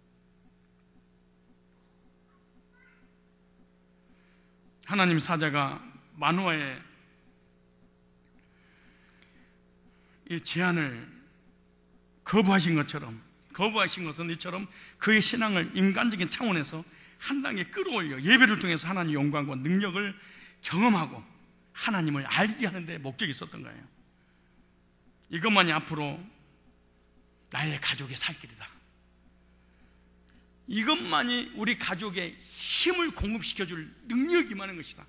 하나님 사자가 마누아의 이 제안을 거부하신 것은 이처럼 그의 신앙을 인간적인 차원에서 한 단계 끌어올려 예배를 통해서 하나님의 영광과 능력을 경험하고 하나님을 알게 하는 데 목적이 있었던 거예요. 이것만이 앞으로 나의 가족의 살 길이다. 이것만이 우리 가족의 힘을 공급시켜줄 능력이 많은 것이다.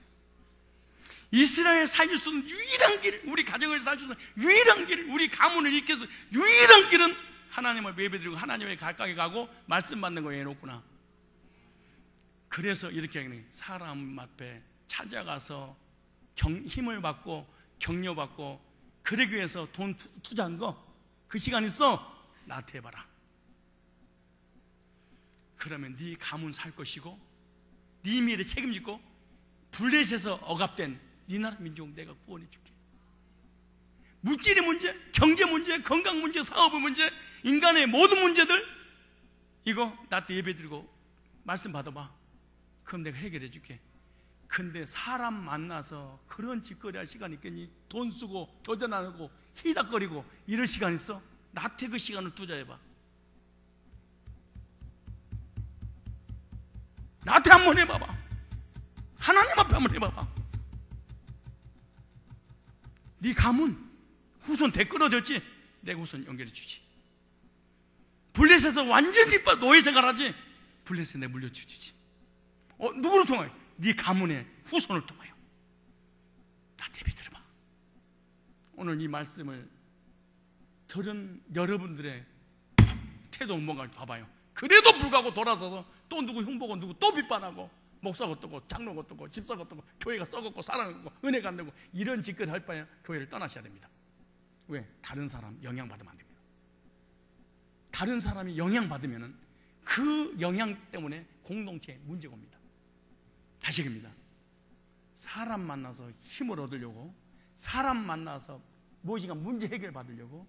이스라엘 살릴 수 있는 유일한 길, 우리 가정을 살릴 수 있는 유일한 길, 우리 가문을 이끌어서 유일한 길은 하나님을 예배드리고 하나님에 가까이 가고 말씀 받는 거 해놓구나. 그래서 이렇게 사람 앞에 찾아가서 힘을 받고 격려받고 그러기 위해서 돈 투자한 거, 그 시간 있어? 나한테 해봐라. 그러면 네 가문 살 것이고 네 미래 책임지고 블레셋에서 억압된 네 나라 민족 내가 구원해 줄게. 물질의 문제, 경제 문제, 건강 문제, 사업의 문제, 인간의 모든 문제들 이거 나한테 예배드리고 말씀 받아봐. 그럼 내가 해결해 줄게. 근데 사람 만나서 그런 짓거리 할 시간 있겠니? 돈 쓰고 교대 나누고 희닥거리고 이럴 시간 있어? 나한테 그 시간을 투자해봐. 나한테 한번 해봐봐. 하나님 앞에 한번 해봐봐. 네 가문 후손 대 끊어졌지? 내가 후손 연결해 주지. 블레셋에서 완전히 노예 생활하지? 블레셋에 내 물려주지. 누구를 통하여? 네 가문의 후손을 통하여. 나한테 예배 드려봐. 오늘 이 말씀을 들은 여러분들의 태도 뭔가 봐봐요. 그래도 불구하고 돌아서서 또 누구 흉보고 누구 또 비판하고 목사가 어떠고 장로가 어떠고 집사가 어떠고 교회가 썩었고 사랑하고 은혜가 안 되고 이런 짓거리 할 바에 교회를 떠나셔야 됩니다. 왜? 다른 사람 영향받으면 안 됩니다. 다른 사람이 영향받으면 그 영향 때문에 공동체에 문제가 옵니다. 다시 얘기합니다. 사람 만나서 힘을 얻으려고, 사람 만나서 무엇인가 문제 해결 받으려고,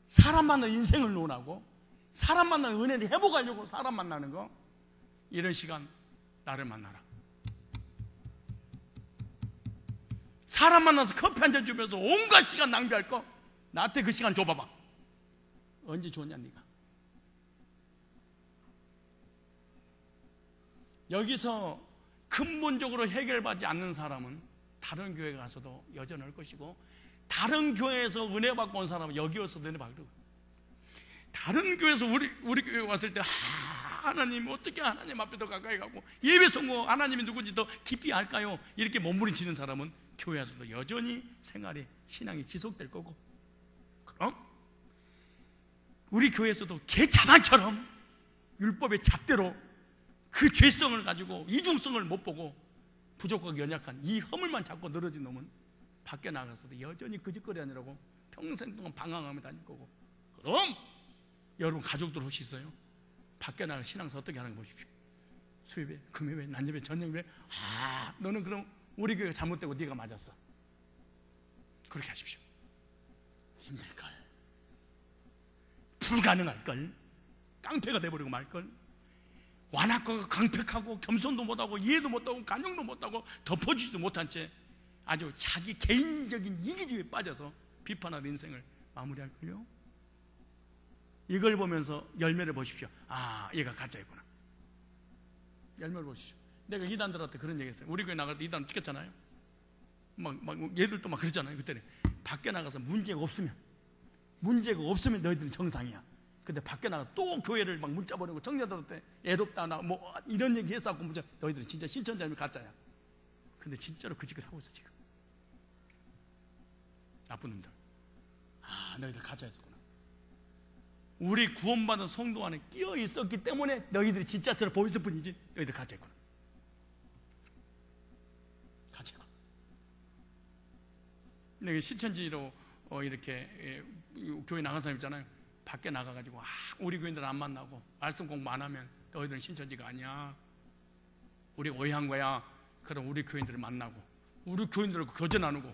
사람 만나 인생을 논하고, 사람 만나 은혜를 회복하려고 사람 만나는 거, 이런 시간 나를 만나라. 사람 만나서 커피 한 잔 주면서 온갖 시간 낭비할 거 나한테 그 시간 줘봐봐. 언제 줬냐 네가. 여기서 근본적으로 해결받지 않는 사람은 다른 교회 가서도 여전할 것이고, 다른 교회에서 은혜 받고 온 사람은 여기 와서도 은혜 받고, 다른 교회에서 우리 교회 왔을 때 하나님 어떻게 하나님 앞에 더 가까이 가고 예배 성공 하나님이 누군지 더 깊이 알까요? 이렇게 몸부림치는 사람은 교회에서도 여전히 생활이 신앙이 지속될 거고, 그럼 우리 교회에서도 개차반처럼 율법의 잣대로 그 죄성을 가지고 이중성을 못 보고 부족하고 연약한 이 허물만 잡고 늘어진 놈은 밖에 나가서도 여전히 거짓거리 하느라고 평생 동안 방황하며 다닐 거고, 그럼 여러분 가족들 혹시 있어요? 밖에 나가 신앙서 어떻게 하는 거 보십시오. 수요배, 금요배, 난예배, 저녁배. 너는 그럼 우리 교회가 잘못되고 네가 맞았어. 그렇게 하십시오. 힘들걸, 불가능할걸, 깡패가 돼버리고 말걸, 완악하고 강팩하고 겸손도 못하고 이해도 못하고 간용도 못하고 덮어주지도 못한 채 아주 자기 개인적인 이기주의에 빠져서 비판하는 인생을 마무리할걸요. 이걸 보면서 열매를 보십시오. 얘가 가짜였구나. 열매를 보십시오. 내가 이단들한테 그런 얘기 했어요. 우리 교회 나갈 때 이단 찍혔잖아요. 얘들도 막 그랬잖아요. 그때는 밖에 나가서 문제가 없으면 너희들은 정상이야. 근데 밖에 나가 또 교회를 막 문자 보내고 청년들한테 애롭다 나 뭐 이런 얘기 했었고, 문자 너희들은 진짜 신천자면 가짜야. 근데 진짜로 그 짓을 하고 있어 지금. 나쁜 놈들. 너희들 가짜였구나. 우리 구원받은 성도 안에 끼어 있었기 때문에 너희들이 진짜처럼 보였을 뿐이지 너희들 가짜였구나. 가짜였구나. 내가 신천지로 이렇게 교회 나간 사람 있잖아요. 밖에 나가가지고 우리 교인들 안 만나고 말씀 공부 안 하면 너희들은 신천지가 아니야. 우리가 오해한 거야. 그럼 우리 교인들을 만나고 우리 교인들하고 교제 나누고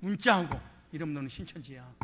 문자하고 이러면 너는 신천지야.